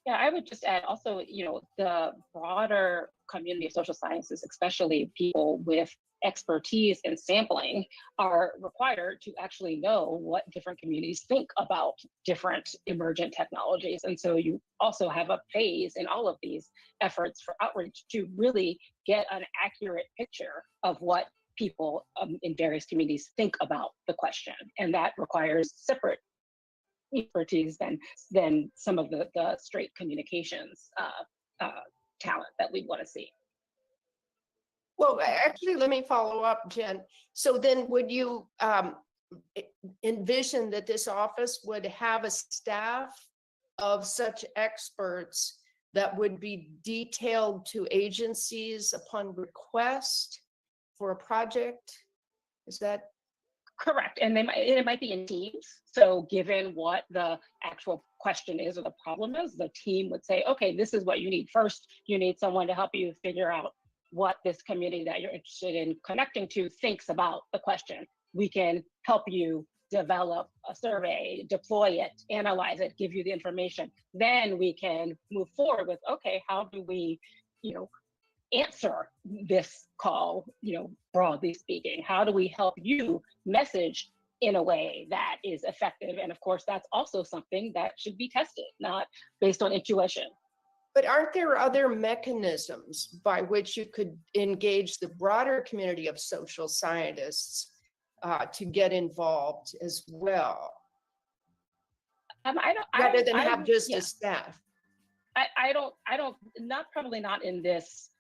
Yeah, I would just add also, you know, the broader community of social sciences, especially people with expertise in sampling, are required to actually know what different communities think about different emergent technologies. And so you also have a phase in all of these efforts for outreach to really get an accurate picture of what people in various communities think about the question. And that requires separate expertise than some of the straight communications talent that we want to see. Well, actually, let me follow up, Jen. So then would you envision that this office would have a staff of such experts that would be detailed to agencies upon request for a project? Is that correct? And it might be in teams. So given what the actual question is or the problem is, the team would say, okay, this is what you need. First, you need someone to help you figure out what this community that you're interested in connecting to thinks about the question. We can help you develop a survey, deploy it, analyze it, give you the information. Then we can move forward with, okay, how do we, you know, answer this call, you know, broadly speaking? How do we help you message in a way that is effective? And of course, that's also something that should be tested, not based on intuition. But aren't there other mechanisms by which you could engage the broader community of social scientists to get involved as well? Rather than have just a staff. I don't, probably not in this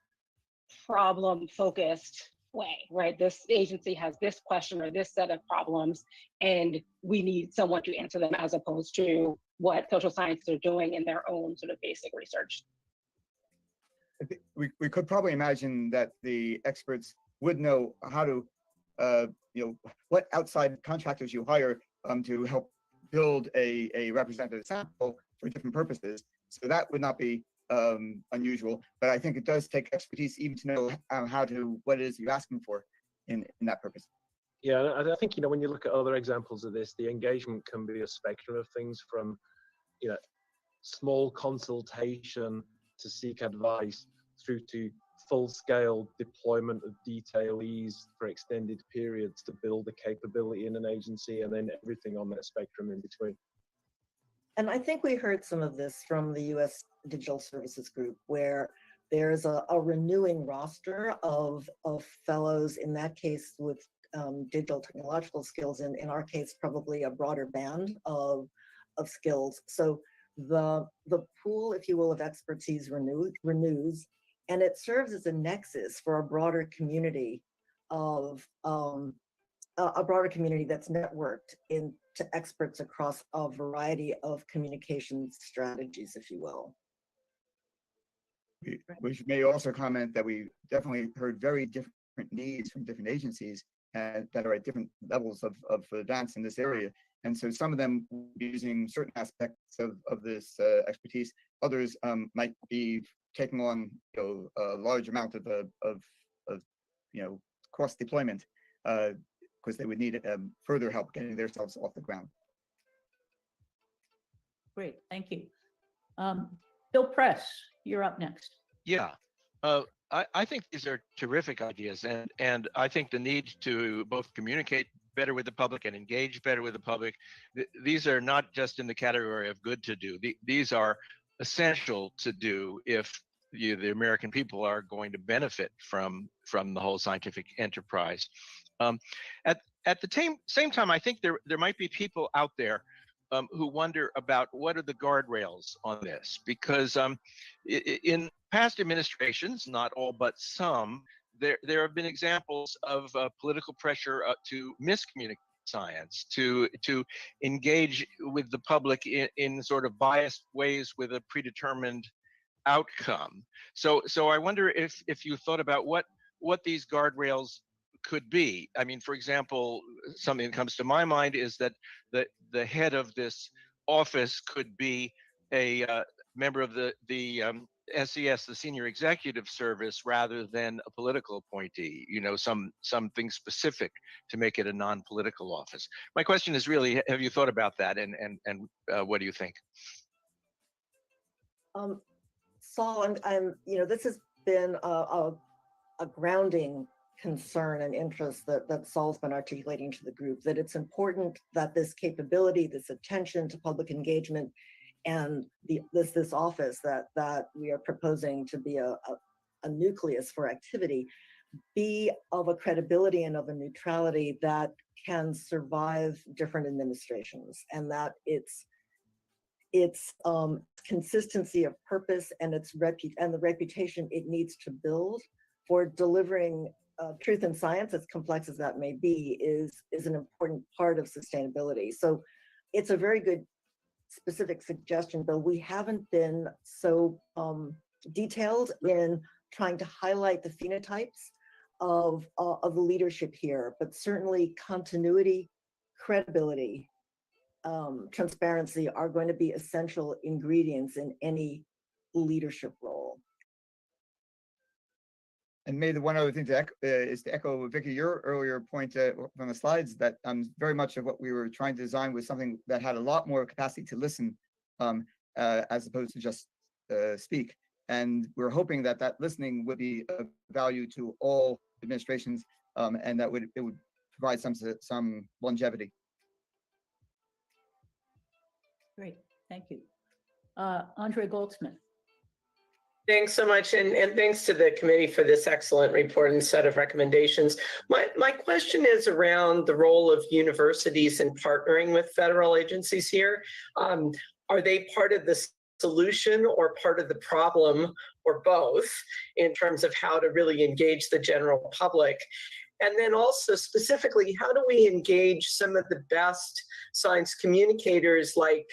problem focused way, right? This agency has this question or this set of problems, and we need someone to answer them, as opposed to what social scientists are doing in their own sort of basic research. We could probably imagine that the experts would know how to, you know, what outside contractors you hire to help build a representative sample for different purposes. So that would not be unusual, but I think it does take expertise even to know how to, what it is you're asking for in that purpose. Yeah, I think, you know, when you look at other examples of this, the engagement can be a spectrum of things, from, you know, small consultation to seek advice through to full-scale deployment of detailees for extended periods to build the capability in an agency, and then everything on that spectrum in between. And I think we heard some of this from the U.S. Digital Services Group, where there's a renewing roster of fellows, in that case with digital technological skills, and in our case, probably a broader band of skills. So the pool, if you will, of expertise renews, and it serves as a nexus for a broader community of a broader community that's networked into experts across a variety of communication strategies, if you will. We may also comment that we definitely heard very different needs from different agencies that are at different levels of advance in this area. And so some of them using certain aspects of this expertise, others might be taking on, you know, a large amount of you know, cross deployment because they would need further help getting themselves off the ground. Great, thank you. Bill Press, you're up next. Yeah, I think these are terrific ideas, and I think the need to both communicate better with the public and engage better with the public, these are not just in the category of good to do. These are essential to do if the American people are going to benefit from the whole scientific enterprise. At the same time, I think there might be people out there who wonder about what are the guardrails on this, because in past administrations, not all but some, there have been examples of political pressure to miscommunicate science, to engage with the public in sort of biased ways with a predetermined outcome. So I wonder if you thought about what these guardrails could be. I mean, for example, something that comes to my mind is that the head of this office could be a member of the SES, the Senior Executive Service, rather than a political appointee. You know, something specific to make it a non-political office. My question is really, have you thought about that, and what do you think? Saul, this has been a grounding concern and interest that Saul's been articulating to the group, that it's important that this capability, this attention to public engagement, and this office that we are proposing to be a nucleus for activity, be of a credibility and of a neutrality that can survive different administrations, and that its consistency of purpose and the reputation it needs to build for delivering truth in science, as complex as that may be, is an important part of sustainability. So it's a very good specific suggestion, Bill. We haven't been so detailed in trying to highlight the phenotypes of the leadership here, but certainly continuity, credibility, transparency are going to be essential ingredients in any leadership role. And maybe the one other thing to echo, is to echo, Vicky, your earlier point from the slides, that very much of what we were trying to design was something that had a lot more capacity to listen as opposed to just speak. And we're hoping that that listening would be of value to all administrations, and that it would provide some longevity. Great, thank you. Andre Goldsmith. Thanks so much, and thanks to the committee for this excellent report and set of recommendations. My question is around the role of universities in partnering with federal agencies here. Are they part of the solution or part of the problem, or both, in terms of how to really engage the general public? And then also specifically, how do we engage some of the best science communicators, like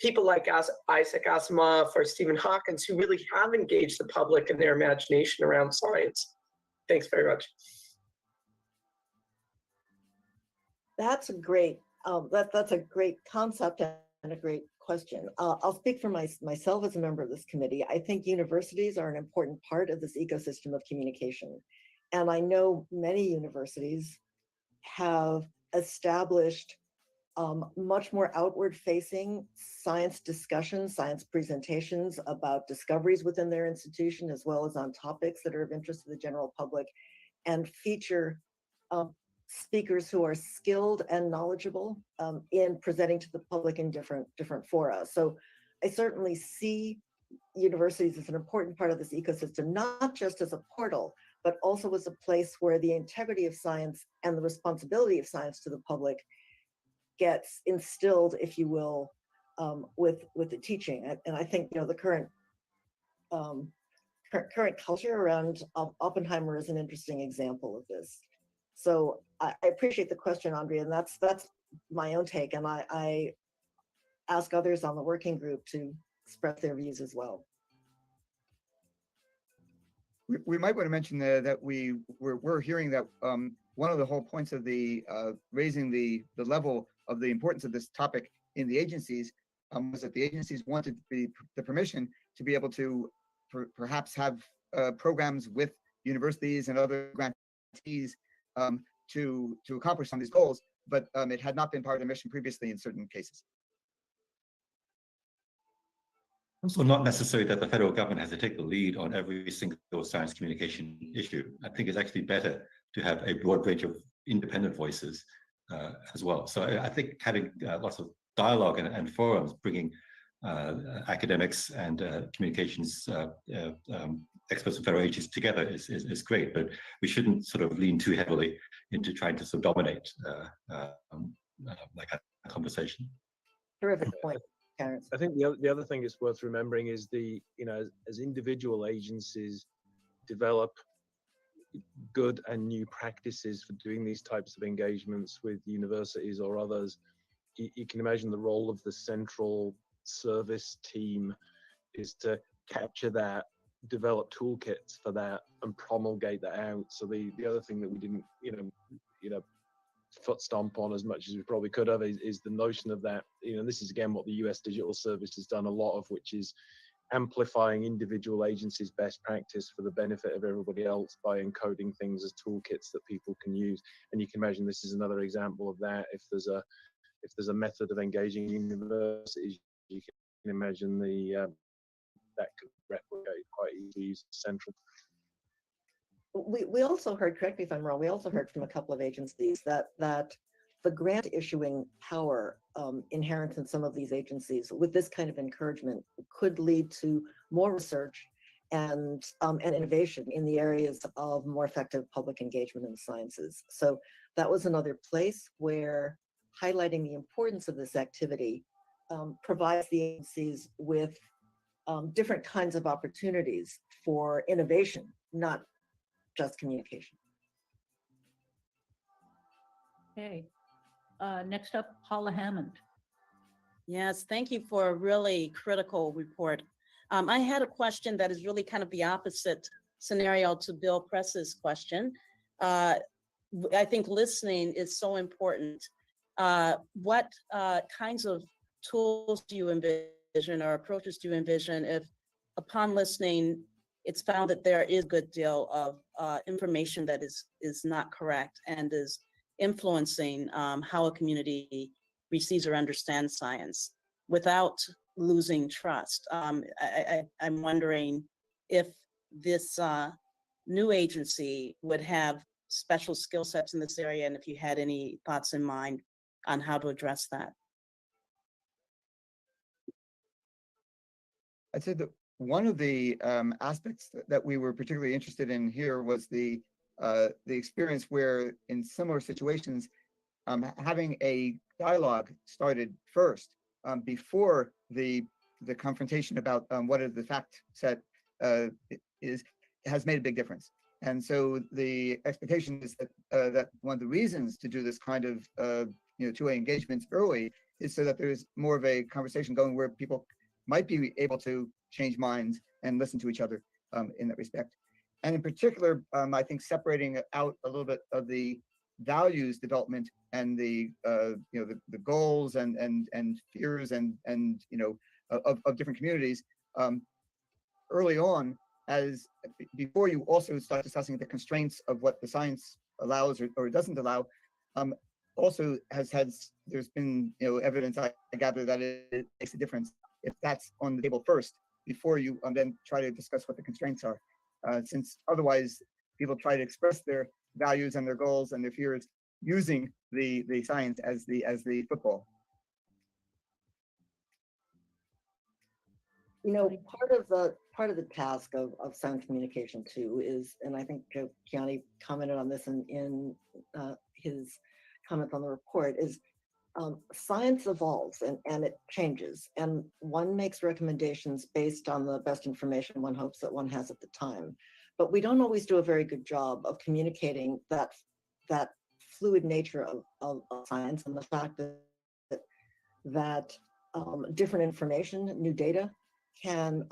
people like Isaac Asimov or Stephen Hawkins, who really have engaged the public in their imagination around science? Thanks very much. That's a great concept and a great question. I'll speak for myself as a member of this committee. I think universities are an important part of this ecosystem of communication. And I know many universities have established much more outward-facing science discussions, science presentations about discoveries within their institution, as well as on topics that are of interest to the general public, and feature speakers who are skilled and knowledgeable in presenting to the public in different fora. So I certainly see universities as an important part of this ecosystem, not just as a portal, but also as a place where the integrity of science and the responsibility of science to the public gets instilled, if you will, with the teaching. And I think, the current culture around Oppenheimer is an interesting example of this. So I appreciate the question, Andre, and that's my own take. And I ask others on the working group to express their views as well. We might want to mention that we're hearing that one of the whole points of the raising the level of the importance of this topic in the agencies was that the agencies wanted the permission to be able to perhaps have programs with universities and other grantees to accomplish some of these goals, but it had not been part of the mission previously in certain cases. Also, not necessarily that the federal government has to take the lead on every single science communication issue. I think it's actually better to have a broad range of independent voices as well. So I think having lots of dialogue and forums, bringing academics and communications experts from federal agencies together is great, but we shouldn't sort of lean too heavily into trying to sort of dominate like a conversation. Terrific point. I think the other thing it's worth remembering is as individual agencies develop good and new practices for doing these types of engagements with universities or others, you can imagine the role of the central service team is to capture that, develop toolkits for that, and promulgate that out. So the other thing that we didn't, foot stomp on as much as we probably could have is the notion of that. This is again what the US Digital Service has done a lot of, which is amplifying individual agencies' best practice for the benefit of everybody else by encoding things as toolkits that people can use. And you can imagine this is another example of that. If there's a method of engaging universities, you can imagine that could replicate quite easily using central. We also heard, correct me if I'm wrong, we also heard from a couple of agencies that the grant issuing power inherent in some of these agencies with this kind of encouragement could lead to more research and innovation in the areas of more effective public engagement in the sciences. So that was another place where highlighting the importance of this activity provides the agencies with different kinds of opportunities for innovation, not just communication. Okay. Next up, Paula Hammond. Yes, thank you for a really critical report. I had a question that is really kind of the opposite scenario to Bill Press's question. I think listening is so important. What kinds of tools do you envision or approaches do you envision if upon listening, it's found that there is a good deal of information that is not correct and is influencing how a community receives or understands science without losing trust? I'm wondering if this new agency would have special skill sets in this area, and if you had any thoughts in mind on how to address that. I'd say that one of the aspects that we were particularly interested in here was the experience where, in similar situations, having a dialogue started first before the confrontation about what the fact set is, has made a big difference. And so the expectation is that that one of the reasons to do this kind of two-way engagements early is so that there's more of a conversation going where people might be able to change minds and listen to each other in that respect. And in particular, I think separating out a little bit of the values development and the goals and fears and of different communities early on, as before you also start discussing the constraints of what the science allows or doesn't allow. Also there's been evidence I gather that it makes a difference if that's on the table first before you then try to discuss what the constraints are, since otherwise people try to express their values and their goals and their fears using the science as the football. Part of the task of science communication too is, and I think Kiani commented on this in his comment on the report, is science evolves and it changes, and one makes recommendations based on the best information one hopes that one has at the time. But we don't always do a very good job of communicating that fluid nature of science and the fact that different information, new data, can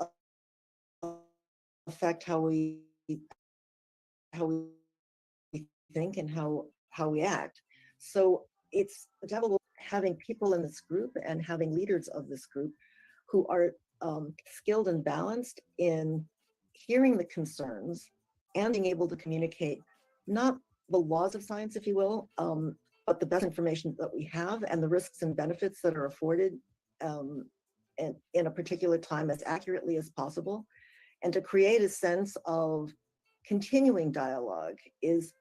affect how we think and how we act. So it's developing having people in this group and having leaders of this group who are skilled and balanced in hearing the concerns and being able to communicate not the laws of science, if you will, but the best information that we have and the risks and benefits that are afforded in a particular time as accurately as possible. And to create a sense of continuing dialogue is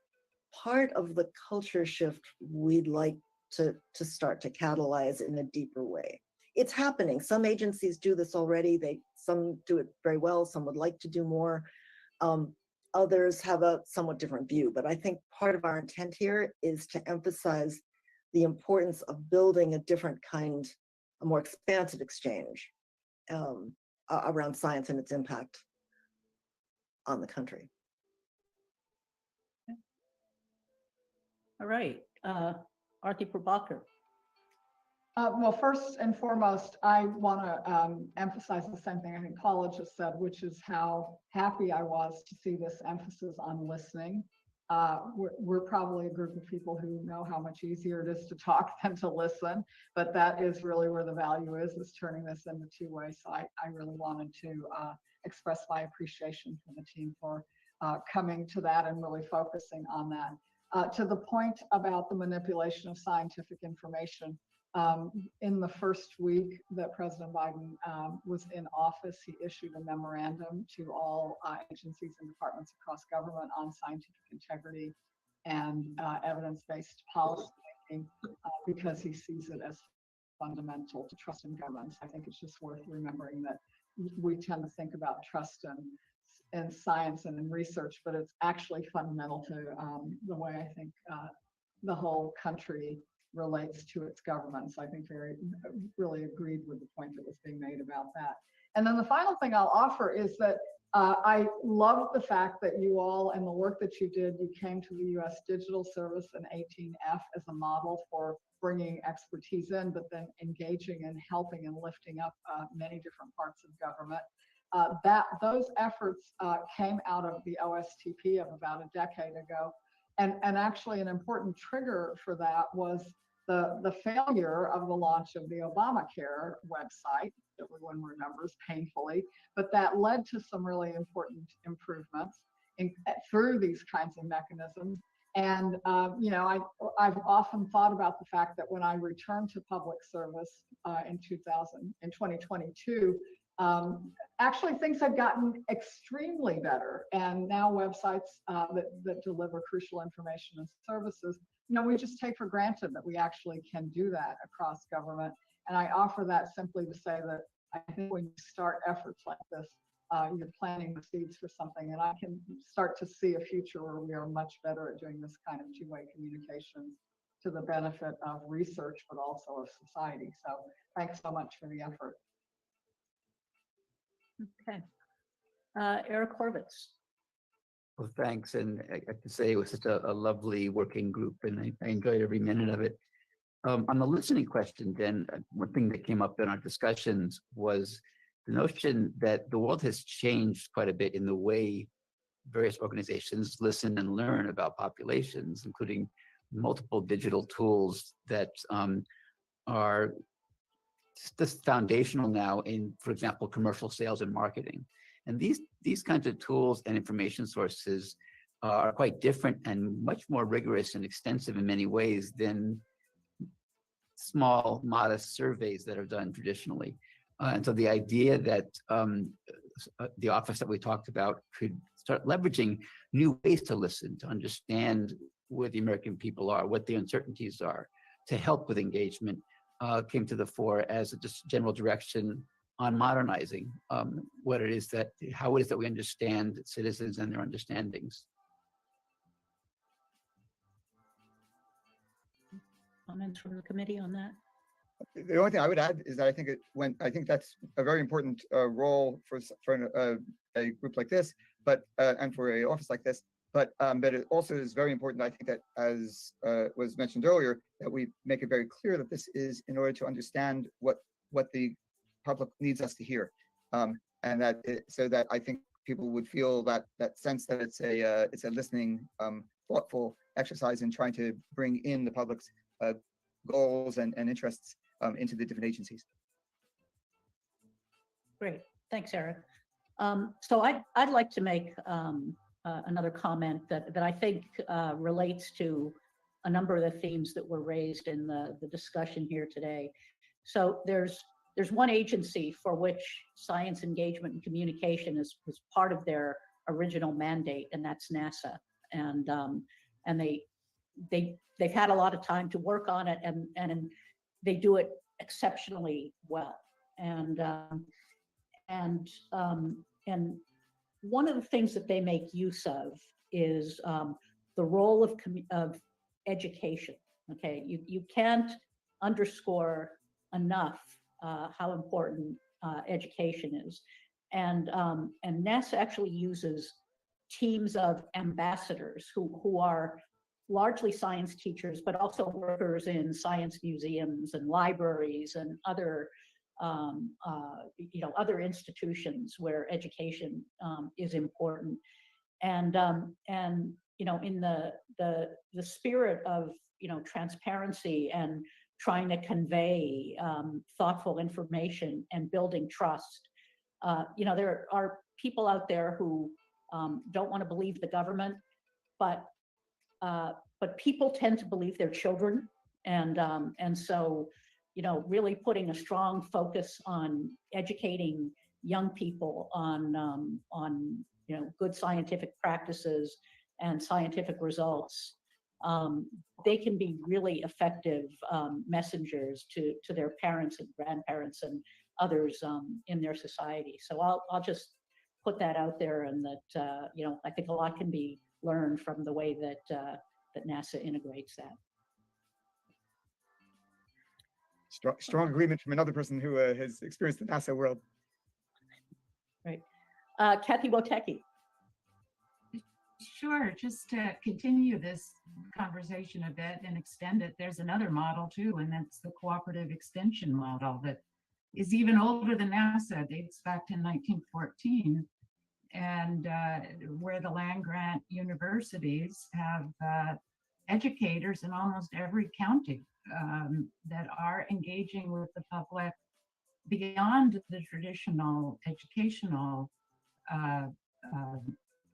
part of the culture shift we'd like to start to catalyze in a deeper way. It's happening. Some agencies do this already. Some do it very well. Some would like to do more. Others have a somewhat different view. But I think part of our intent here is to emphasize the importance of building a different kind, a more expansive exchange around science and its impact on the country. All right, Arti Prabhakar. Well, first and foremost, I want to emphasize the same thing I think college has said, which is how happy I was to see this emphasis on listening. We're probably a group of people who know how much easier it is to talk than to listen, but that is really where the value is turning this into two-way. So I really wanted to express my appreciation for the team for coming to that and really focusing on that. To the point about the manipulation of scientific information, in the first week that President Biden was in office, he issued a memorandum to all agencies and departments across government on scientific integrity and evidence-based policy making because he sees it as fundamental to trust in governments. I think it's just worth remembering that we tend to think about trust in science and in research, but it's actually fundamental to the way I think the whole country relates to its government. So I think really agreed with the point that was being made about that. And then the final thing I'll offer is that I love the fact that you all and the work that you did, you came to the U.S. Digital Service and 18F as a model for bringing expertise in, but then engaging and helping and lifting up many different parts of government. Those efforts came out of the OSTP of about a decade ago. And actually an important trigger for that was the failure of the launch of the Obamacare website, that everyone remembers painfully, but that led to some really important improvements through these kinds of mechanisms. And I've often thought about the fact that when I returned to public service in 2022, actually things had gotten extremely better, and now websites that deliver crucial information and services, we just take for granted that we actually can do that across government. And I offer that simply to say that I think when you start efforts like this, you're planting the seeds for something, and I can start to see a future where we are much better at doing this kind of two-way communications to the benefit of research, but also of society. So thanks so much for the effort. Okay. Eric Horvitz. Well, thanks. And I have to say it was such a lovely working group, and I enjoyed every minute of it. On the listening question, then, one thing that came up in our discussions was the notion that the world has changed quite a bit in the way various organizations listen and learn about populations, including multiple digital tools that are just foundational now in, for example, commercial sales and marketing. And these kinds of tools and information sources are quite different and much more rigorous and extensive in many ways than small, modest surveys that are done traditionally. And so the idea that the office that we talked about could start leveraging new ways to listen, to understand where the American people are, what the uncertainties are, to help with engagement, came to the fore as a just general direction on modernizing how it is that we understand citizens and their understandings. Comments from the committee on that? The only thing I would add is that I think that's a very important role for a group like this, but and for an office like this. But it also is very important, I think, that as was mentioned earlier, that we make it very clear that this is in order to understand what the public needs us to hear, and that so that I think people would feel that sense that it's a listening, thoughtful exercise in trying to bring in the public's goals and interests into the different agencies. Great, thanks, Eric. So I'd like to make another comment that I think relates to a number of the themes that were raised in the discussion here today. So there's one agency for which science engagement and communication is part of their original mandate, and that's NASA. And they've had a lot of time to work on it, and they do it exceptionally well. And one of the things that they make use of is the role of education. Okay, you can't underscore enough how important education is, and NASA actually uses teams of ambassadors who are largely science teachers, but also workers in science museums and libraries and other, other institutions where education is important. And in the spirit of transparency and trying to convey thoughtful information and building trust, there are people out there who don't want to believe the government, but people tend to believe their children, and so really putting a strong focus on educating young people on good scientific practices and scientific results. They can be really effective messengers to their parents and grandparents and others in their society. So I'll just put that out there, and that I think a lot can be learned from the way that NASA integrates that. Strong agreement from another person who has experienced the NASA world. Right. Kathy Wotecki. Sure, just to continue this conversation a bit and extend it, there's another model too, and that's the cooperative extension model that is even older than NASA, dates back to 1914, and where the land-grant universities have educators in almost every county that are engaging with the public beyond the traditional educational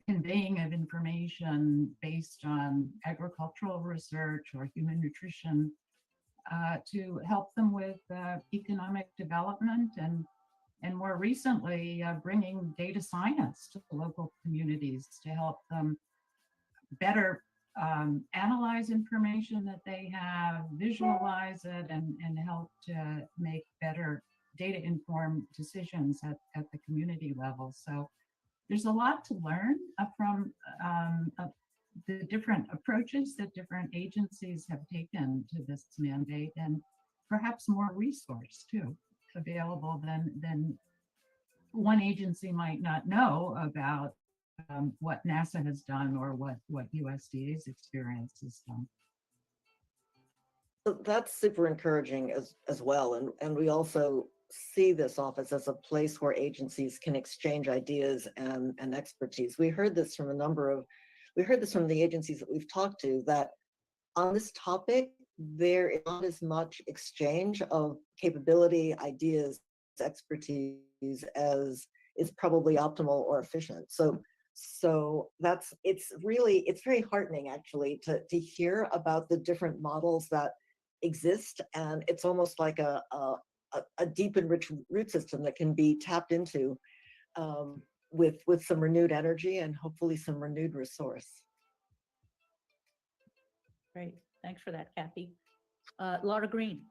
conveying of information based on agricultural research or human nutrition, to help them with economic development, and more recently bringing data science to local communities to help them better analyze information that they have, visualize it, and help to make better data-informed decisions at the community level. So there's a lot to learn from the different approaches that different agencies have taken to this mandate, and perhaps more resource too available than one agency might not know about what NASA has done or what USDA's experience has done. So that's super encouraging as well. And we also see this office as a place where agencies can exchange ideas and expertise. We heard this from the agencies that we've talked to, that on this topic, there is not as much exchange of capability, ideas, expertise as is probably optimal or efficient. So it's very heartening actually to hear about the different models that exist, and it's almost like a deep and rich root system that can be tapped into with some renewed energy and hopefully some renewed resource. Great, thanks for that, Kathy. Laura Green.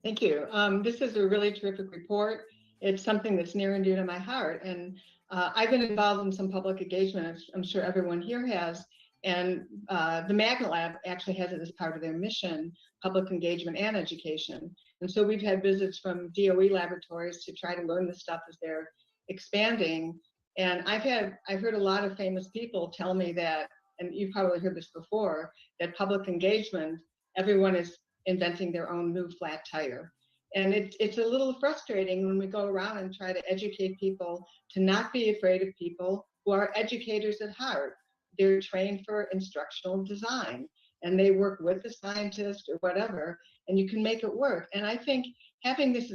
Thank you. This is a really terrific report. It's something that's near and dear to my heart. And I've been involved in some public engagement, I'm sure everyone here has. And the Magnet Lab actually has it as part of their mission, public engagement and education. And so we've had visits from DOE laboratories to try to learn this stuff as they're expanding. And I've heard a lot of famous people tell me that, and you've probably heard this before, that public engagement, everyone is inventing their own new flat tire. And it's a little frustrating when we go around and try to educate people to not be afraid of people who are educators at heart. They're trained for instructional design, and they work with the scientist or whatever, and you can make it work. And I think having this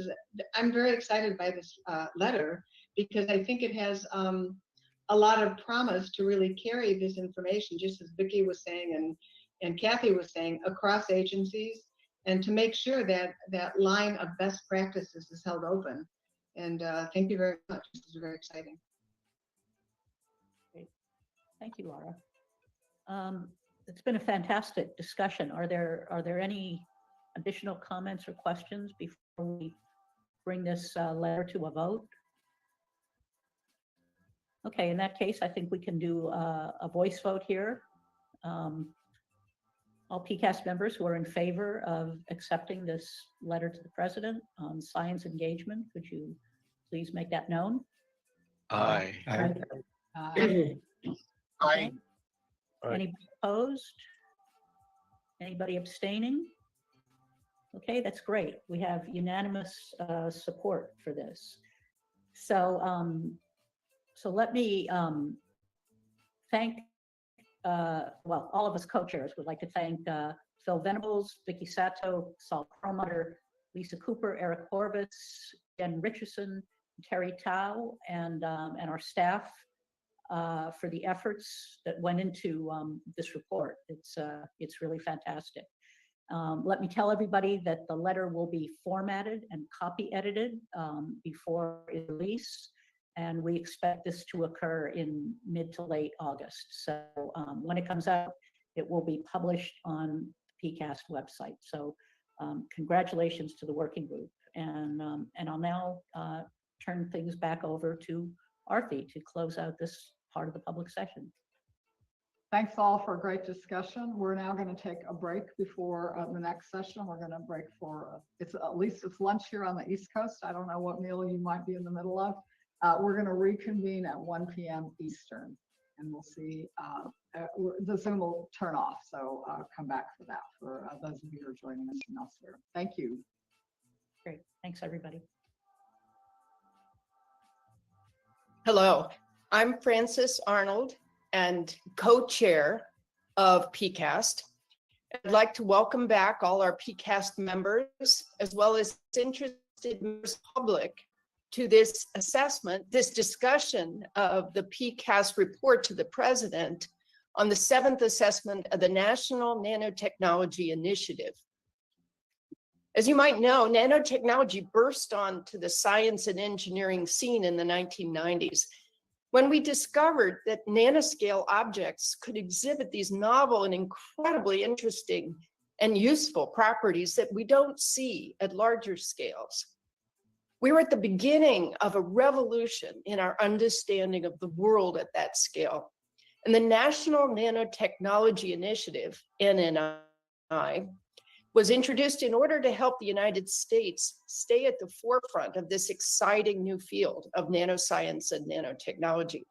I'm very excited by this letter, because I think it has a lot of promise to really carry this information, just as Vicki was saying and Kathy was saying, across agencies, and to make sure that that line of best practices is held open. And thank you very much. This is very exciting. Great. Thank you, Laura. It's been a fantastic discussion. Are there any additional comments or questions before we bring this letter to a vote? Okay, in that case, I think we can do a voice vote here. All PCAST members who are in favor of accepting this letter to the president on science engagement, could you please make that known? Aye. Aye. Aye. Okay. Anybody opposed? Anybody abstaining? Okay, that's great. We have unanimous support for this. So, so let me thank, well, all of us co-chairs would like to thank Phil Venables, Vicky Sato, Saul Perlmutter, Lisa Cooper, Eric Horvitz, Jen Richardson, Terry Tao, and our staff for the efforts that went into this report. It's really fantastic. Let me tell everybody that the letter will be formatted and copy edited before its release, and we expect this to occur in mid to late August. So when it comes out, it will be published on the PCAST website. So congratulations to the working group. And I'll now turn things back over to Arthi to close out this part of the public session. Thanks all for a great discussion. We're now going to take a break before the next session. We're going to break for, at least it's lunch here on the East Coast. I don't know what meal you might be in the middle of. We're going to reconvene at 1 p.m. Eastern, and we'll see, the Zoom will turn off. So come back for that for those of you who are joining us from elsewhere. Thank you. Great. Thanks, everybody. Hello, I'm Frances Arnold and co-chair of PCAST. I'd like to welcome back all our PCAST members, as well as interested members of the public, to this assessment, this discussion of the PCAST report to the President on the 7th assessment of the National Nanotechnology Initiative. As you might know, nanotechnology burst onto the science and engineering scene in the 1990s, when we discovered that nanoscale objects could exhibit these novel and incredibly interesting and useful properties that we don't see at larger scales. We were at the beginning of a revolution in our understanding of the world at that scale. And the National Nanotechnology Initiative, NNI, was introduced in order to help the United States stay at the forefront of this exciting new field of nanoscience and nanotechnology.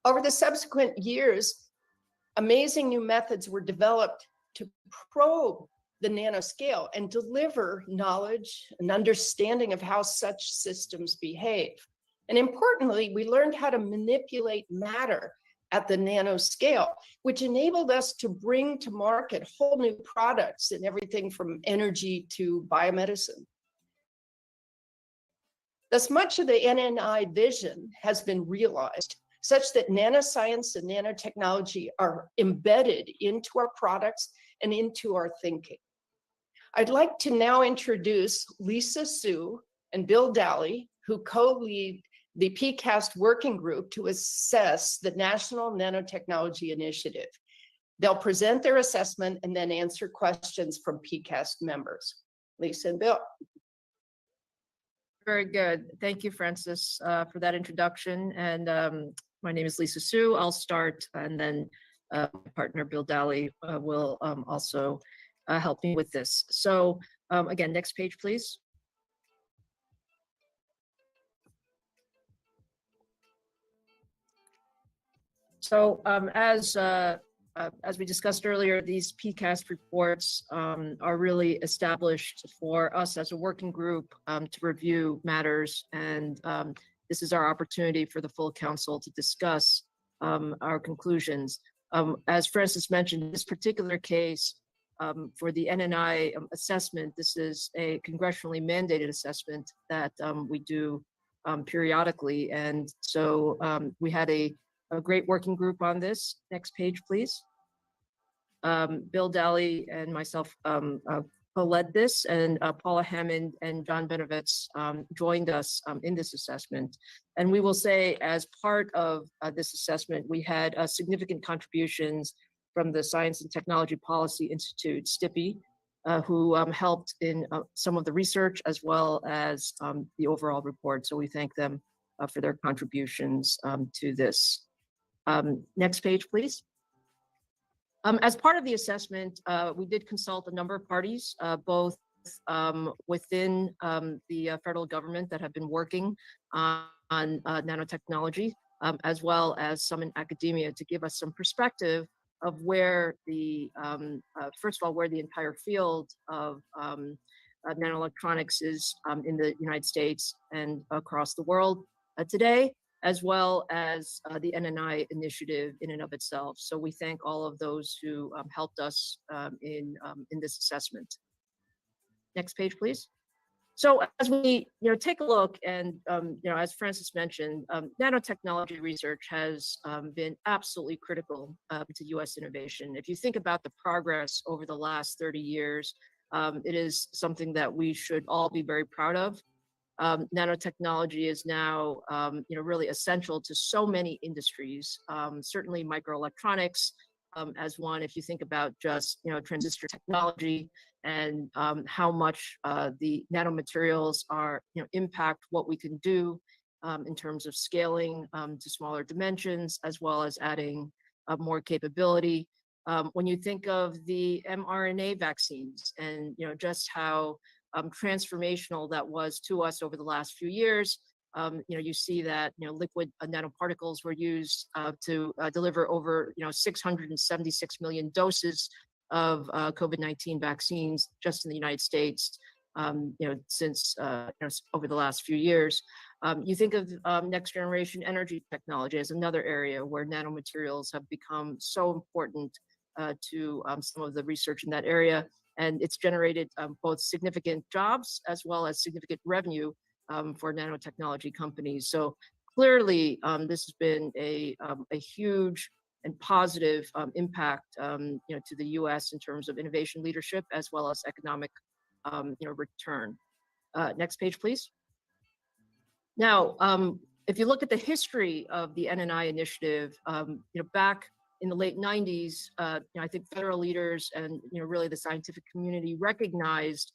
Over the subsequent years, amazing new methods were developed to probe the nanoscale and deliver knowledge and understanding of how such systems behave. And importantly, we learned how to manipulate matter at the nanoscale, which enabled us to bring to market whole new products in everything from energy to biomedicine. Thus, much of the NNI vision has been realized, such that nanoscience and nanotechnology are embedded into our products and into our thinking. I'd like to now introduce Lisa Su and Bill Daly, who co-lead the PCAST working group to assess the National Nanotechnology Initiative. They'll present their assessment and then answer questions from PCAST members. Lisa and Bill. Very good. Thank you, Frances, for that introduction. And my name is Lisa Su. I'll start, and then my partner, Bill Daly, will also help me with this. So again, next page, please. So as we discussed earlier, these PCAST reports are really established for us as a working group to review matters, and this is our opportunity for the full council to discuss our conclusions. As Frances mentioned, in this particular case, for the NNI assessment, this is a congressionally mandated assessment that we do periodically, and so we had a great working group on this. Next page, please. Bill Daly and myself co-led this, and Paula Hammond and John Benovitz joined us in this assessment. And we will say, as part of this assessment, we had significant contributions from the Science and Technology Policy Institute, STIPI, who helped in some of the research as well as the overall report. So we thank them for their contributions to this. Next page, please. As part of the assessment, we did consult a number of parties, both within the federal government that have been working on nanotechnology, as well as some in academia, to give us some perspective of where the, first of all, where the entire field of nanoelectronics is in the United States and across the world today, as well as the NNI initiative in and of itself. So we thank all of those who helped us in this assessment. Next page, please. So as we take a look, and as Francis mentioned, nanotechnology research has been absolutely critical to U.S. innovation. If you think about the progress over the last 30 years, it is something that we should all be very proud of. Nanotechnology is now really essential to so many industries, certainly microelectronics as one. If you think about just transistor technology and how much the nanomaterials are impact what we can do in terms of scaling to smaller dimensions, as well as adding more capability. When you think of the mRNA vaccines and just how transformational that was to us over the last few years, you see that liquid nanoparticles were used to deliver over 676 million doses of COVID-19 vaccines just in the United States, since over the last few years. You think of next generation energy technology as another area where nanomaterials have become so important to some of the research in that area. And it's generated both significant jobs as well as significant revenue for nanotechnology companies. So clearly, this has been a huge and positive impact, to the U.S. in terms of innovation leadership as well as economic, return. Next page, please. Now, if you look at the history of the NNI initiative, back in the late 90s, I think federal leaders and really the scientific community recognized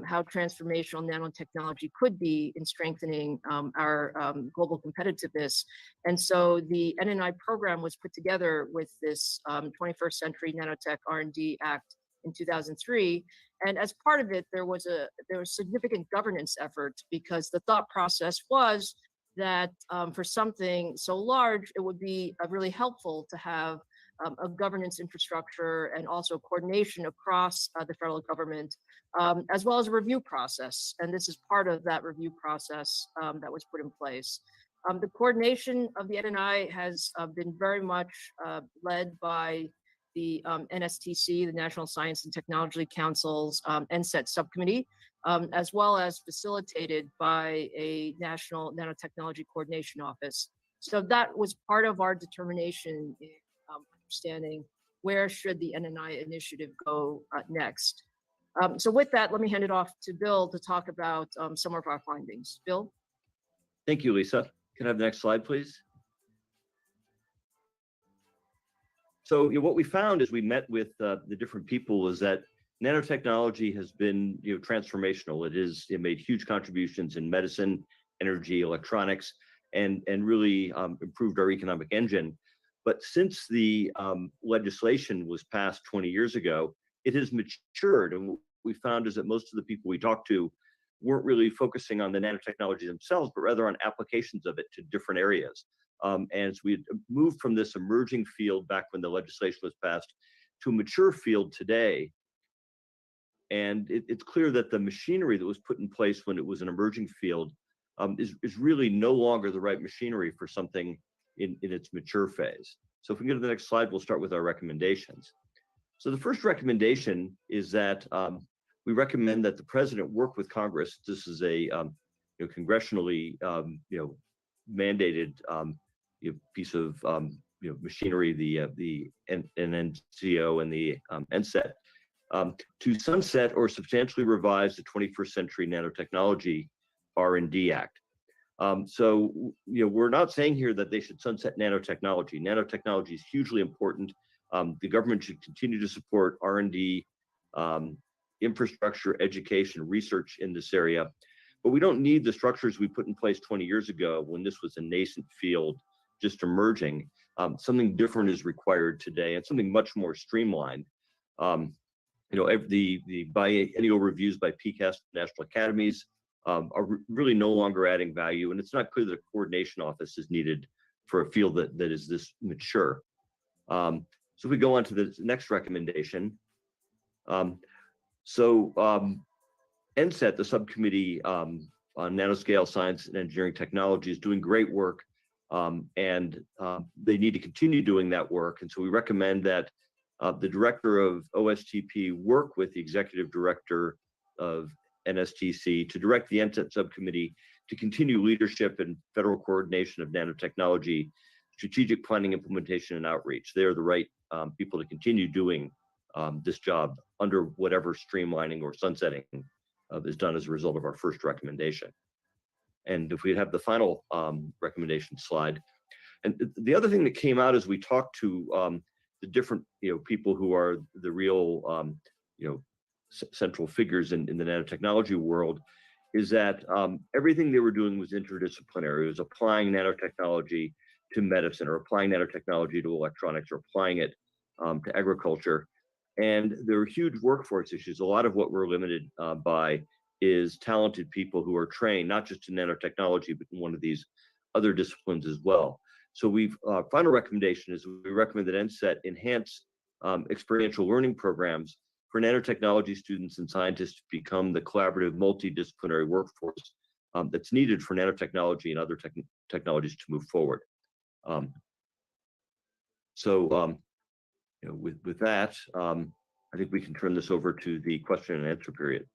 how transformational nanotechnology could be in strengthening our global competitiveness. And so the NNI program was put together with this 21st Century Nanotech R&D Act in 2003. And as part of it, there was significant governance effort, because the thought process was that for something so large, it would be really helpful to have a governance infrastructure and also coordination across the federal government, as well as a review process. And this is part of that review process that was put in place. The coordination of the NNI has been very much led by the NSTC, the National Science and Technology Council's NSET subcommittee, as well as facilitated by a National Nanotechnology Coordination Office. So that was part of our determination in understanding where should the NNI initiative go next. So with that, let me hand it off to Bill to talk about some of our findings. Bill? Thank you, Lisa. Can I have the next slide, please? So what we found as we met with the different people is that nanotechnology has been transformational. It made huge contributions in medicine, energy, electronics, and really improved our economic engine. But since the legislation was passed 20 years ago, it has matured. And what we found is that most of the people we talked to weren't really focusing on the nanotechnology themselves, but rather on applications of it to different areas. And as we moved from this emerging field back when the legislation was passed to a mature field today, and it's clear that the machinery that was put in place when it was an emerging field is really no longer the right machinery for something in its mature phase. So if we can go to the next slide, we'll start with our recommendations. So the first recommendation is that we recommend that the president work with Congress. This is a congressionally mandated piece of machinery, the NNCO and the NSET, to sunset or substantially revise the 21st Century Nanotechnology R&D Act. So we're not saying here that they should sunset nanotechnology. Nanotechnology is hugely important. The government should continue to support R&D, infrastructure, education, research in this area. But we don't need the structures we put in place 20 years ago when this was a nascent field just emerging. Something different is required today, and something much more streamlined. The biennial reviews by PCAST national academies are really no longer adding value, and it's not clear that a coordination office is needed for a field that is this mature. So we go on to the next recommendation. NSET, the subcommittee on nanoscale science and engineering technology, is doing great work, and they need to continue doing that work. And so we recommend that the director of OSTP work with the executive director of NSTC to direct the NSET subcommittee to continue leadership and federal coordination of nanotechnology, strategic planning, implementation, and outreach. They're the right people to continue doing this job under whatever streamlining or sunsetting is done as a result of our first recommendation. And if we have the final recommendation slide. And the other thing that came out as we talked to the different people who are the real central figures in the nanotechnology world is that everything they were doing was interdisciplinary. It was applying nanotechnology to medicine, or applying nanotechnology to electronics, or applying it to agriculture. And there are huge workforce issues. A lot of what we're limited by is talented people who are trained, not just in nanotechnology, but in one of these other disciplines as well. So final recommendation is we recommend that NSET enhance experiential learning programs for nanotechnology students and scientists to become the collaborative multidisciplinary workforce that's needed for nanotechnology and other technologies to move forward. With that, I think we can turn this over to the question and answer period.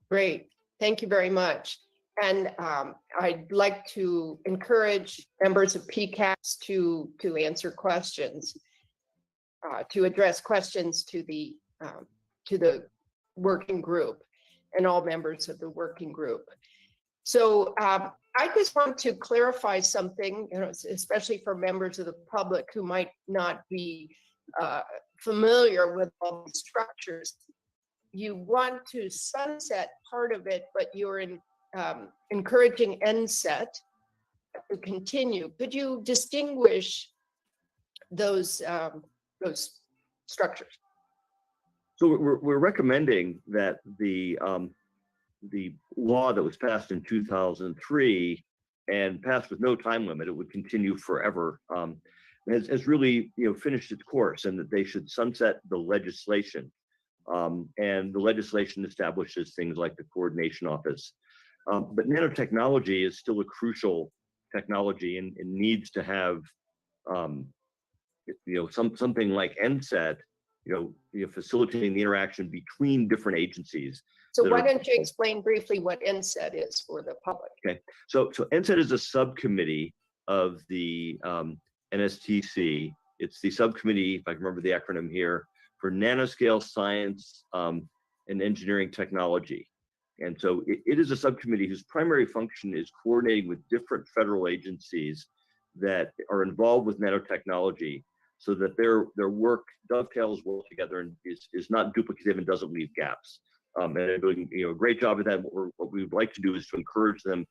Great, thank you very much. And I'd like to encourage members of PCAST to answer questions, to address questions to the working group and all members of the working group. So I just want to clarify something, especially for members of the public who might not be familiar with all the structures. You want to sunset part of it, but you're encouraging NSET to continue. Could you distinguish those structures? So we're recommending that the law that was passed in 2003 and passed with no time limit, it would continue forever, has really finished its course, and that they should sunset the legislation. And the legislation establishes things like the coordination office. But nanotechnology is still a crucial technology and needs to have something like NSET, facilitating the interaction between different agencies. So why don't you explain briefly what NSET is for the public? Okay, so NSET is a subcommittee of the NSTC. It's the subcommittee, if I can remember the acronym here, for nanoscale science and engineering technology. And so it is a subcommittee whose primary function is coordinating with different federal agencies that are involved with nanotechnology, so that their work dovetails well together and is not duplicative and doesn't leave gaps. And they're doing a great job of that. What we would like to do is to encourage them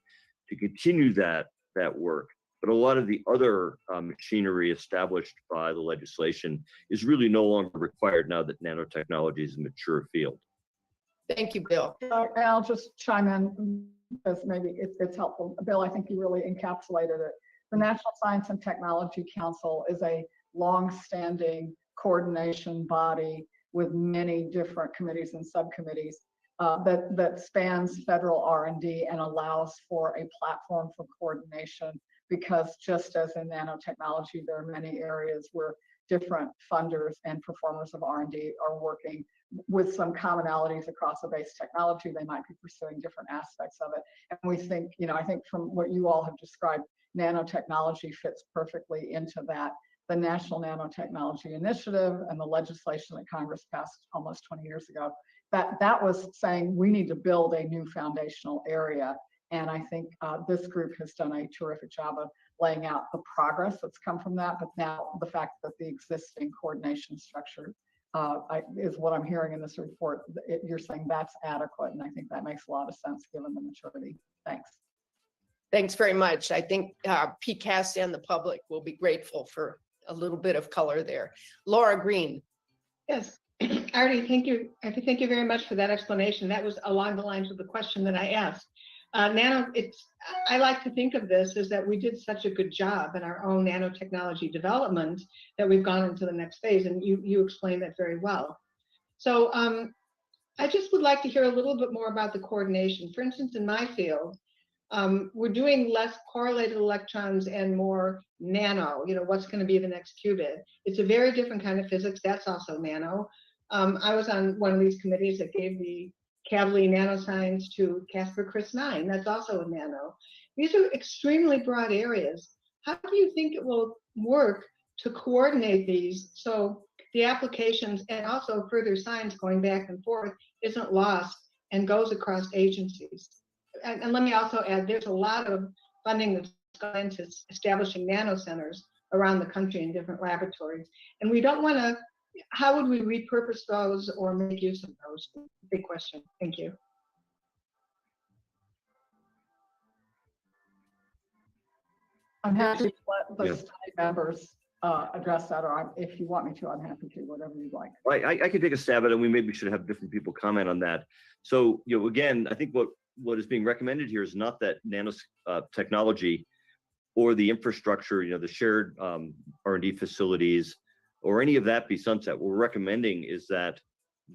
to continue that work. But a lot of the other machinery established by the legislation is really no longer required now that nanotechnology is a mature field. Thank you, Bill. I'll just chime in because maybe it's helpful. Bill, I think you really encapsulated it. The National Science and Technology Council is a long-standing coordination body with many different committees and subcommittees that spans federal R&D and allows for a platform for coordination, because just as in nanotechnology, there are many areas where different funders and performers of R&D are working with some commonalities across a base technology. They might be pursuing different aspects of it. And we think, I think from what you all have described, nanotechnology fits perfectly into that. The National Nanotechnology Initiative and the legislation that Congress passed almost 20 years ago, that was saying we need to build a new foundational area. And I think this group has done a terrific job of laying out the progress that's come from that. But now the fact that the existing coordination structure is what I'm hearing in this report, you're saying that's adequate. And I think that makes a lot of sense given the maturity. Thanks. Thanks very much. I think PCAST and the public will be grateful for a little bit of color there. Laura Green. Yes, Artie, thank you. Thank you very much for that explanation. That was along the lines of the question that I asked. I like to think of this as that we did such a good job in our own nanotechnology development that we've gone into the next phase, and you explained that very well. So I just would like to hear a little bit more about the coordination. For instance, in my field, we're doing less correlated electrons and more nano, what's going to be the next qubit. It's a very different kind of physics. That's also nano. I was on one of these committees that gave the Kavli nanoscience to Casper-Chris-9. That's also a nano. These are extremely broad areas. How do you think it will work to coordinate these so the applications and also further science going back and forth isn't lost and goes across agencies? And let me also add, there's a lot of funding that's gone into establishing nano centers around the country in different laboratories. And we don't want to, how would we repurpose those or make use of those? Big question. Thank you. I'm happy to let the study members address that, or if you want me to, I'm happy to, whatever you'd like. I could take a stab at it, and we maybe should have different people comment on that. So, again, I think what is being recommended here is not that nanotechnology or the infrastructure, the shared R&D facilities, or any of that be sunset. What we're recommending is that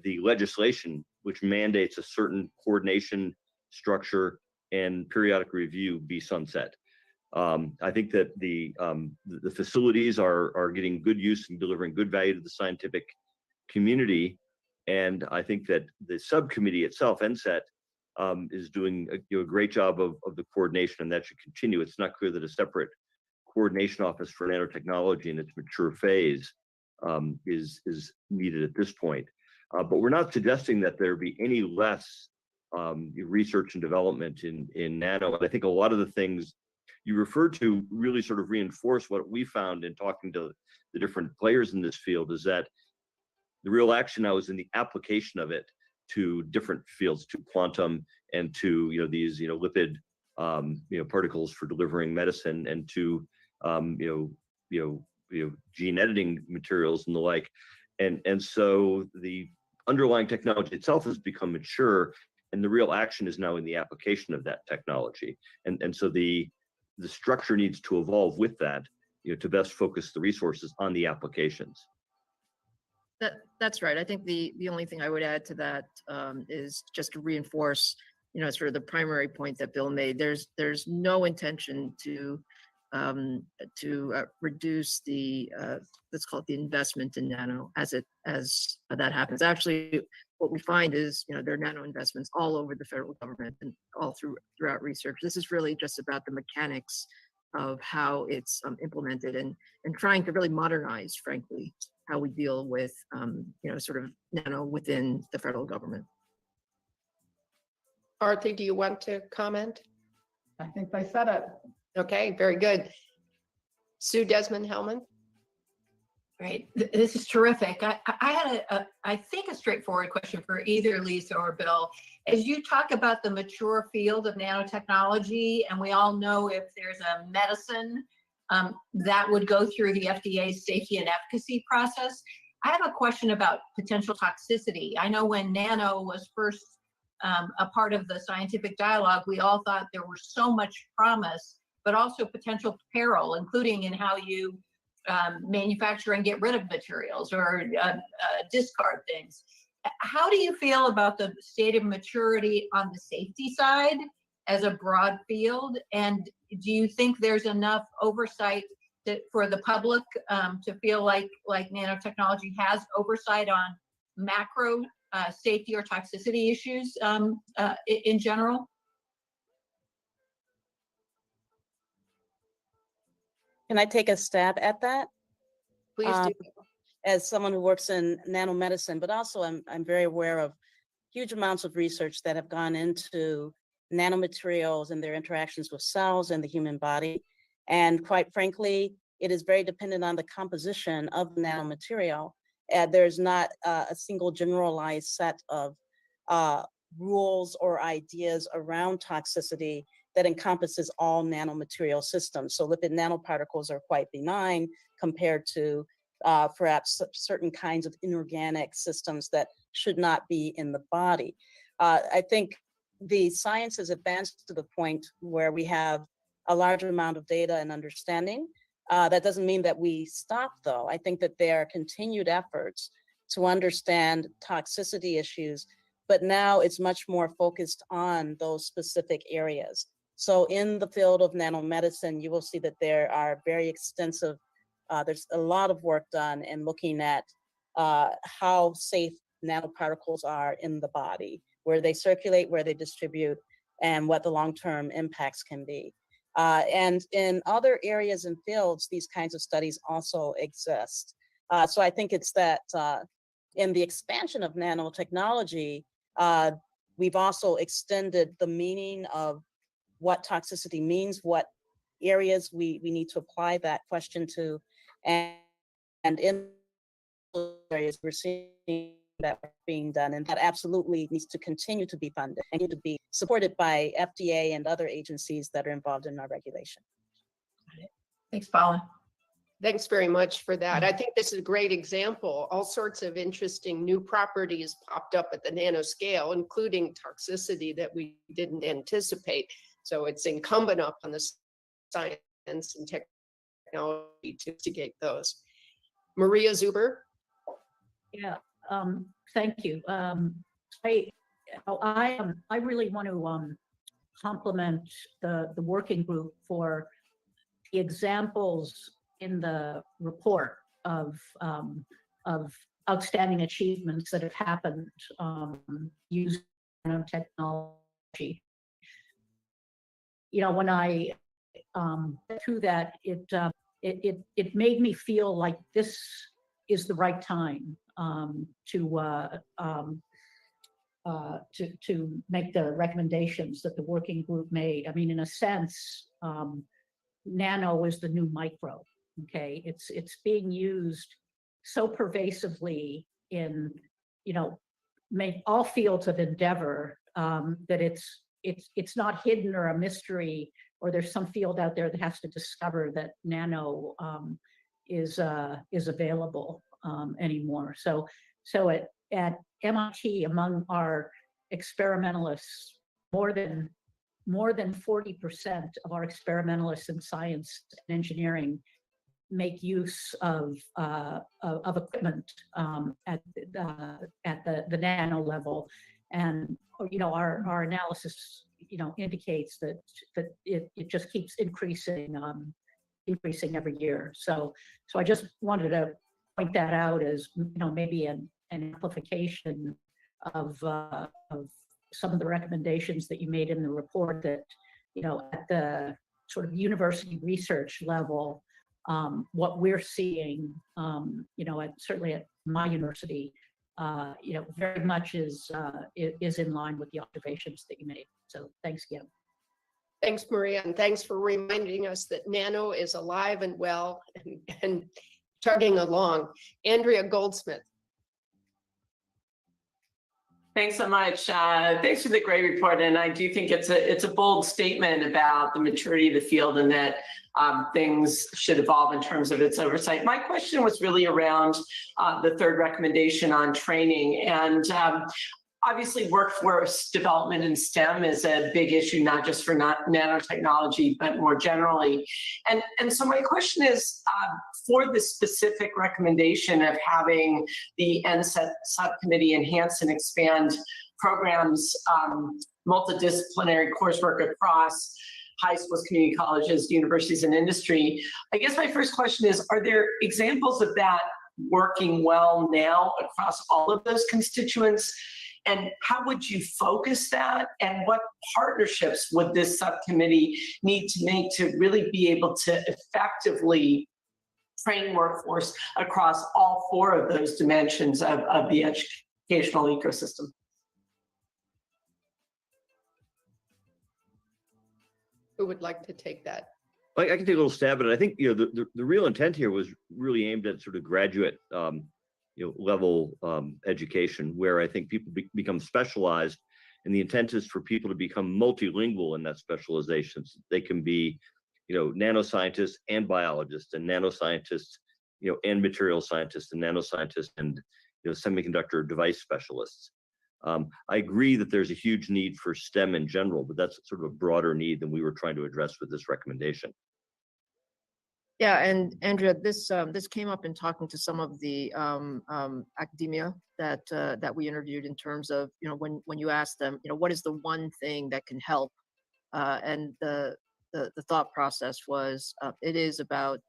the legislation, which mandates a certain coordination structure and periodic review, be sunset. I think that the facilities are getting good use and delivering good value to the scientific community, and I think that the subcommittee itself, NSET, is doing a great job of the coordination, and that should continue. It's not clear that a separate coordination office for nanotechnology in its mature phase is needed at this point. But we're not suggesting that there be any less research and development in nano. And I think a lot of the things you referred to really sort of reinforce what we found in talking to the different players in this field, is that the real action now is in the application of it to different fields, to quantum and to these lipid particles for delivering medicine, and to gene editing materials and the like. And so the underlying technology itself has become mature, and the real action is now in the application of that technology. And so the structure needs to evolve with that, to best focus the resources on the applications. That's right. I think the only thing I would add to that is just to reinforce, sort of the primary point that Bill made. There's no intention to reduce the let's call it the investment in nano as that happens. Actually, what we find is there are nano investments all over the federal government and all throughout research. This is really just about the mechanics of how it's implemented and trying to really modernize, frankly, how we deal with sort of nano within the federal government. Arthur, do you want to comment? I think they said it. Okay, very good. Sue Desmond-Hellman. Great, this is terrific. I had I think a straightforward question for either Lisa or Bill. As you talk about the mature field of nanotechnology, and we all know if there's a medicine that would go through the FDA's safety and efficacy process, I have a question about potential toxicity. I know when nano was first a part of the scientific dialogue, we all thought there was so much promise, but also potential peril, including in how you manufacture and get rid of materials or discard things. How do you feel about the state of maturity on the safety side as a broad field? And do you think there's enough oversight for the public to feel like nanotechnology has oversight on macro safety or toxicity issues in general? Can I take a stab at that? Please do. As someone who works in nanomedicine, but also I'm very aware of huge amounts of research that have gone into nanomaterials and their interactions with cells and the human body. And quite frankly, it is very dependent on the composition of the nanomaterial. There's not a single generalized set of rules or ideas around toxicity that encompasses all nanomaterial systems. So lipid nanoparticles are quite benign compared to perhaps certain kinds of inorganic systems that should not be in the body. I think the science has advanced to the point where we have a large amount of data and understanding. That doesn't mean that we stop, though. I think that there are continued efforts to understand toxicity issues, but now it's much more focused on those specific areas. So in the field of nanomedicine, you will see that there are very extensive, there's a lot of work done in looking at how safe nanoparticles are in the body, where they circulate, where they distribute, and what the long-term impacts can be. And in other areas and fields, these kinds of studies also exist. So I think it's that in the expansion of nanotechnology, we've also extended the meaning of what toxicity means, what areas we need to apply that question to, and in areas we're seeing that being done, and that absolutely needs to continue to be funded and need to be supported by FDA and other agencies that are involved in our regulation. Thanks, Paula. Thanks very much for that. I think this is a great example. All sorts of interesting new properties popped up at the nanoscale, including toxicity that we didn't anticipate. So it's incumbent upon the science and technology to investigate those. Maria Zuber. Yeah, thank you. I really want to compliment the working group for the examples in the report of outstanding achievements that have happened using technology. You know, when I through that, it made me feel like this is the right time to make the recommendations that the working group made. I mean, in a sense, nano is the new micro. Okay, it's being used so pervasively in, you know, all fields of endeavor that it's not hidden or a mystery, or there's some field out there that has to discover that nano is available anymore. So at MIT, among our experimentalists, more than 40% of our experimentalists in science and engineering make use of equipment at the nano level, and you know our analysis indicates that it just keeps increasing every year. So I just wanted to point that out as maybe an amplification of some of the recommendations that you made in the report, that at the sort of university research level, what we're seeing, certainly at my university, very much is in line with the observations that you made. So thanks again. Thanks, Maria, and thanks for reminding us that nano is alive and well and chugging along. Andrea Goldsmith. Thanks so much. Thanks for the great report. And I do think it's a bold statement about the maturity of the field, and that things should evolve in terms of its oversight. My question was really around the third recommendation on training. And obviously workforce development in STEM is a big issue, not just for nanotechnology, but more generally. And so my question is, for the specific recommendation of having the NSET subcommittee enhance and expand programs, multidisciplinary coursework across high schools, community colleges, universities, and industry, I guess my first question is, are there examples of that working well now across all of those constituents? And how would you focus that? And what partnerships would this subcommittee need to make to really be able to effectively train workforce across all four of those dimensions of the educational ecosystem? Who would like to take that? I can take a little stab at it. I think the real intent here was really aimed at sort of graduate level education, where I think people become specialized, and the intent is for people to become multilingual in that specialization. So they can be, nanoscientists and biologists, and nanoscientists, and material scientists, and nanoscientists, and semiconductor device specialists. I agree that there's a huge need for STEM in general, but that's sort of a broader need than we were trying to address with this recommendation. Yeah, and Andrea, this came up in talking to some of the academia that we interviewed in terms of, when you ask them, what is the one thing that can help, and the thought process was it is about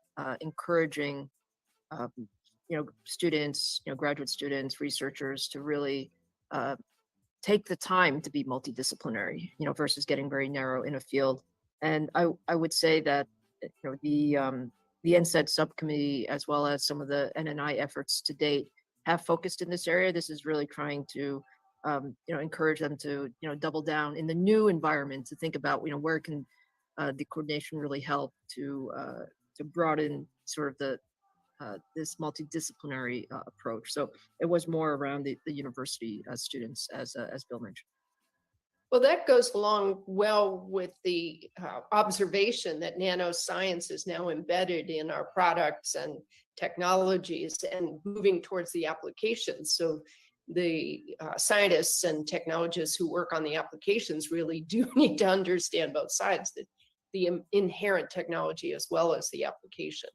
encouraging students, graduate students, researchers to really take the time to be multidisciplinary, versus getting very narrow in a field. And I would say that the NSED subcommittee, as well as some of the NNI efforts to date, have focused in this area. This is really trying to encourage them to double down in the new environment, to think about where can the coordination really help to broaden sort of the this multidisciplinary approach. So it was more around the university students, as Bill mentioned. Well, that goes along well with the observation that nanoscience is now embedded in our products and technologies and moving towards the applications. So the scientists and technologists who work on the applications really do need to understand both sides, the inherent technology as well as the application.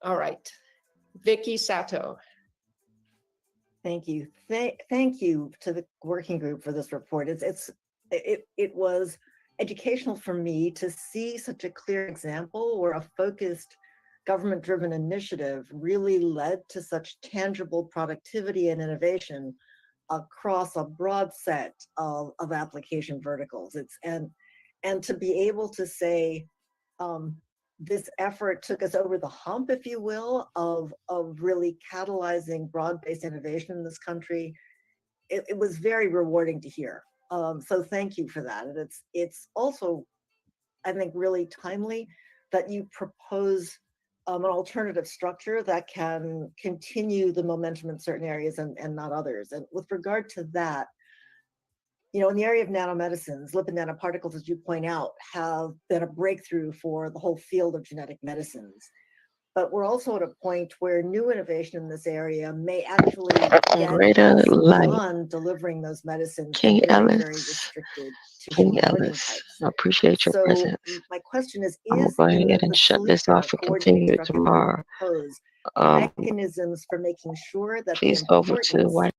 All right, Vicky Sato. Thank you. Thank you to the working group for this report. It was educational for me to see such a clear example where a focused government-driven initiative really led to such tangible productivity and innovation across a broad set of application verticals. And to be able to say, this effort took us over the hump, if you will, of really catalyzing broad-based innovation in this country. It was very rewarding to hear. So thank you for that. And it's also, I think, really timely that you propose an alternative structure that can continue the momentum in certain areas and not others. And with regard to that, in the area of nanomedicines, lipid nanoparticles, as you point out, have been a breakthrough for the whole field of genetic medicines. But we're also at a point where new innovation in this area may actually get us beyond delivering those medicines to very restricted tissue avoiding types. I appreciate your presence. My question is I'm gonna go ahead and shut this off and continue it tomorrow. Mechanisms for making sure that please go over to White.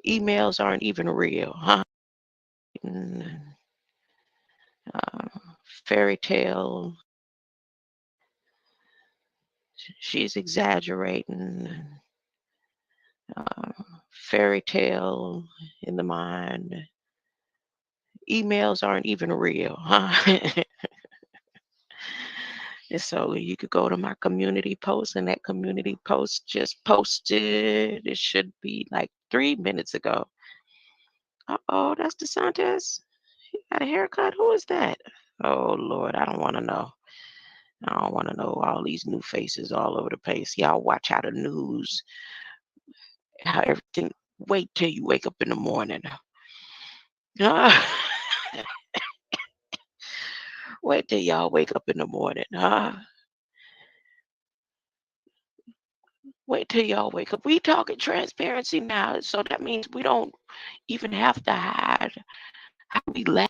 Emails aren't even real, huh? Fairy tale. She's exaggerating. Fairy tale in the mind. Emails aren't even real, huh? And so you could go to my community post, and that community post just posted. It should be like 3 minutes ago. Uh-oh, that's DeSantis. Got a haircut? Who is that? Oh Lord, I don't want to know. I don't want to know all these new faces all over the place. Y'all watch how the news, how everything. Wait till you wake up in the morning. Wait till y'all wake up in the morning. Wait till y'all wake up. We talking transparency now, so that means we don't even have to hide how we laugh.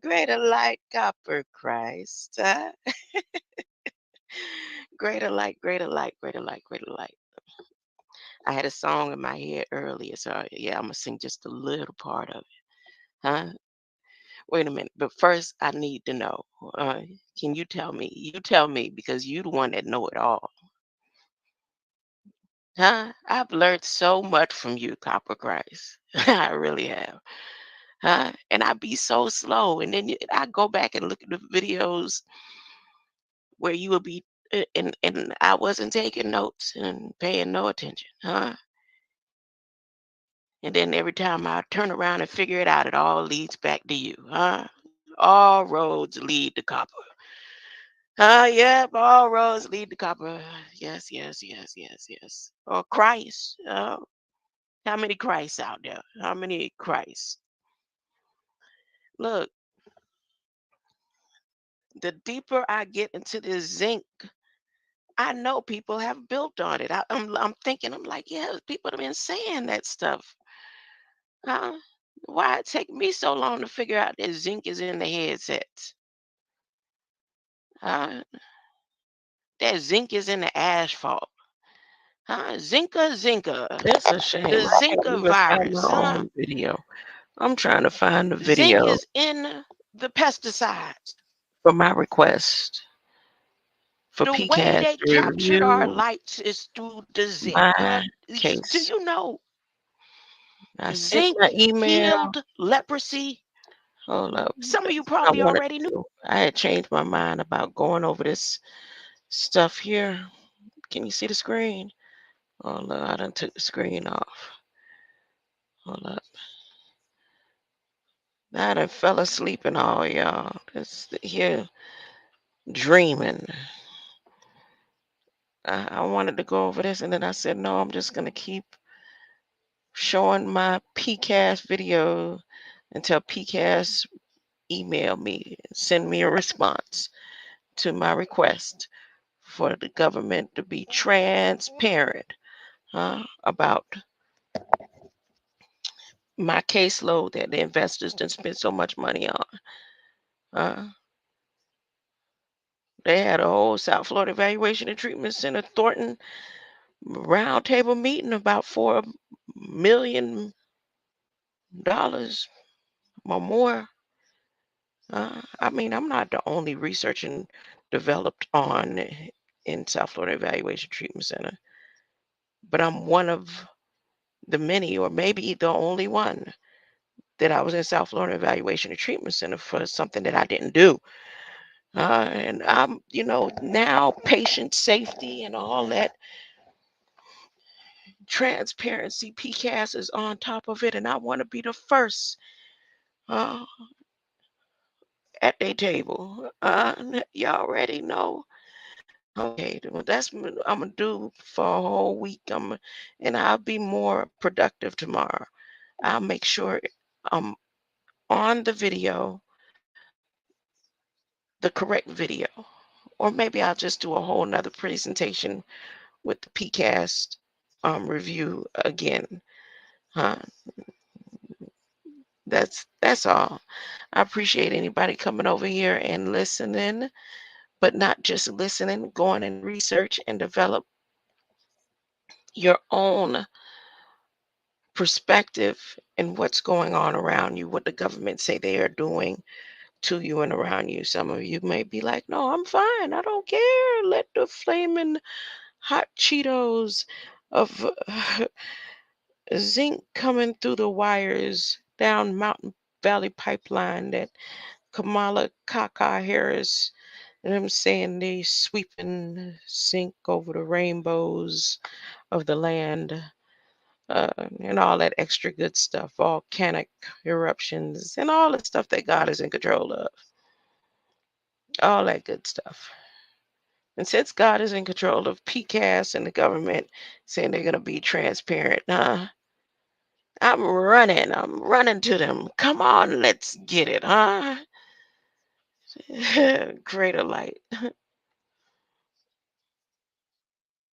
Greater light, copper Christ. Greater light, greater light, greater light, greater light. I had a song in my head earlier, so yeah, I'm gonna sing just a little part of it. Huh? Wait a minute, but first I need to know. Can you tell me? You tell me because you the one that know it all. Huh? I've learned so much from you, Copper Christ. I really have. Huh? And I be so slow, and then I go back and look at the videos where you would be, and I wasn't taking notes and paying no attention. Huh? And then every time I turn around and figure it out, it all leads back to you. Huh? All roads lead to copper. Yep, all roads lead to copper. Yes, yes, yes, yes, yes. Or Christ. How many Christs out there? How many Christs? Look, the deeper I get into this zinc, I know people have built on it. I'm thinking, I'm like, yeah, people have been saying that stuff. Huh? Why it take me so long to figure out that zinc is in the headsets? Uh, that zinc is in the asphalt. Huh? Zinka. It's a shame. The I can't Zinka even find virus. my Huh? Mm-hmm. own video. I'm trying to find the Zinc video is in the pesticides. for my request for The way PCAST they to captured our review lights is through the zinc. my Do case. you know I sent zinc my email. healed leprosy? Hold up. Some of you I probably wanted already knew. to. I had changed my mind about going over this stuff here. Can you see the screen? Hold up. I done took the screen off. Hold up. I done fell asleep and all, y'all. This here dreaming. I wanted to go over this, and then I said, no, I'm just gonna keep showing my PCAST video until PCAST email me, send me a response to my request for the government to be transparent about my caseload that the investors didn't spend so much money on. They had a whole South Florida Evaluation and Treatment Center Thornton roundtable meeting about $4 million or more. I mean, I'm not the only research and developed on in South Florida Evaluation Treatment Center, but I'm one of the many, or maybe the only one, that I was in South Florida Evaluation and Treatment Center for something that I didn't do. And I'm, now patient safety and all that transparency, PCAST is on top of it, and I want to be the first uh, at their table. You already know. Okay, well, that's what I'm gonna do for a whole week. And I'll be more productive tomorrow. I'll make sure I'm on the video, the correct video, or maybe I'll just do a whole nother presentation with the PCAST review again. That's all. I appreciate anybody coming over here and listening, but not just listening, going and research and develop your own perspective and what's going on around you, what the government say they are doing to you and around you. Some of you may be like, no, I'm fine. I don't care. Let the flaming hot Cheetos of zinc coming through the wires down Mountain Valley Pipeline that Kamala Kaka Harris and I'm saying they sweeping zinc over the rainbows of the land. And all that extra good stuff, volcanic eruptions, and all the stuff that God is in control of. All that good stuff. And since God is in control of PCAST and the government saying they're going to be transparent, I'm running to them. Come on, let's get it, huh? Greater light.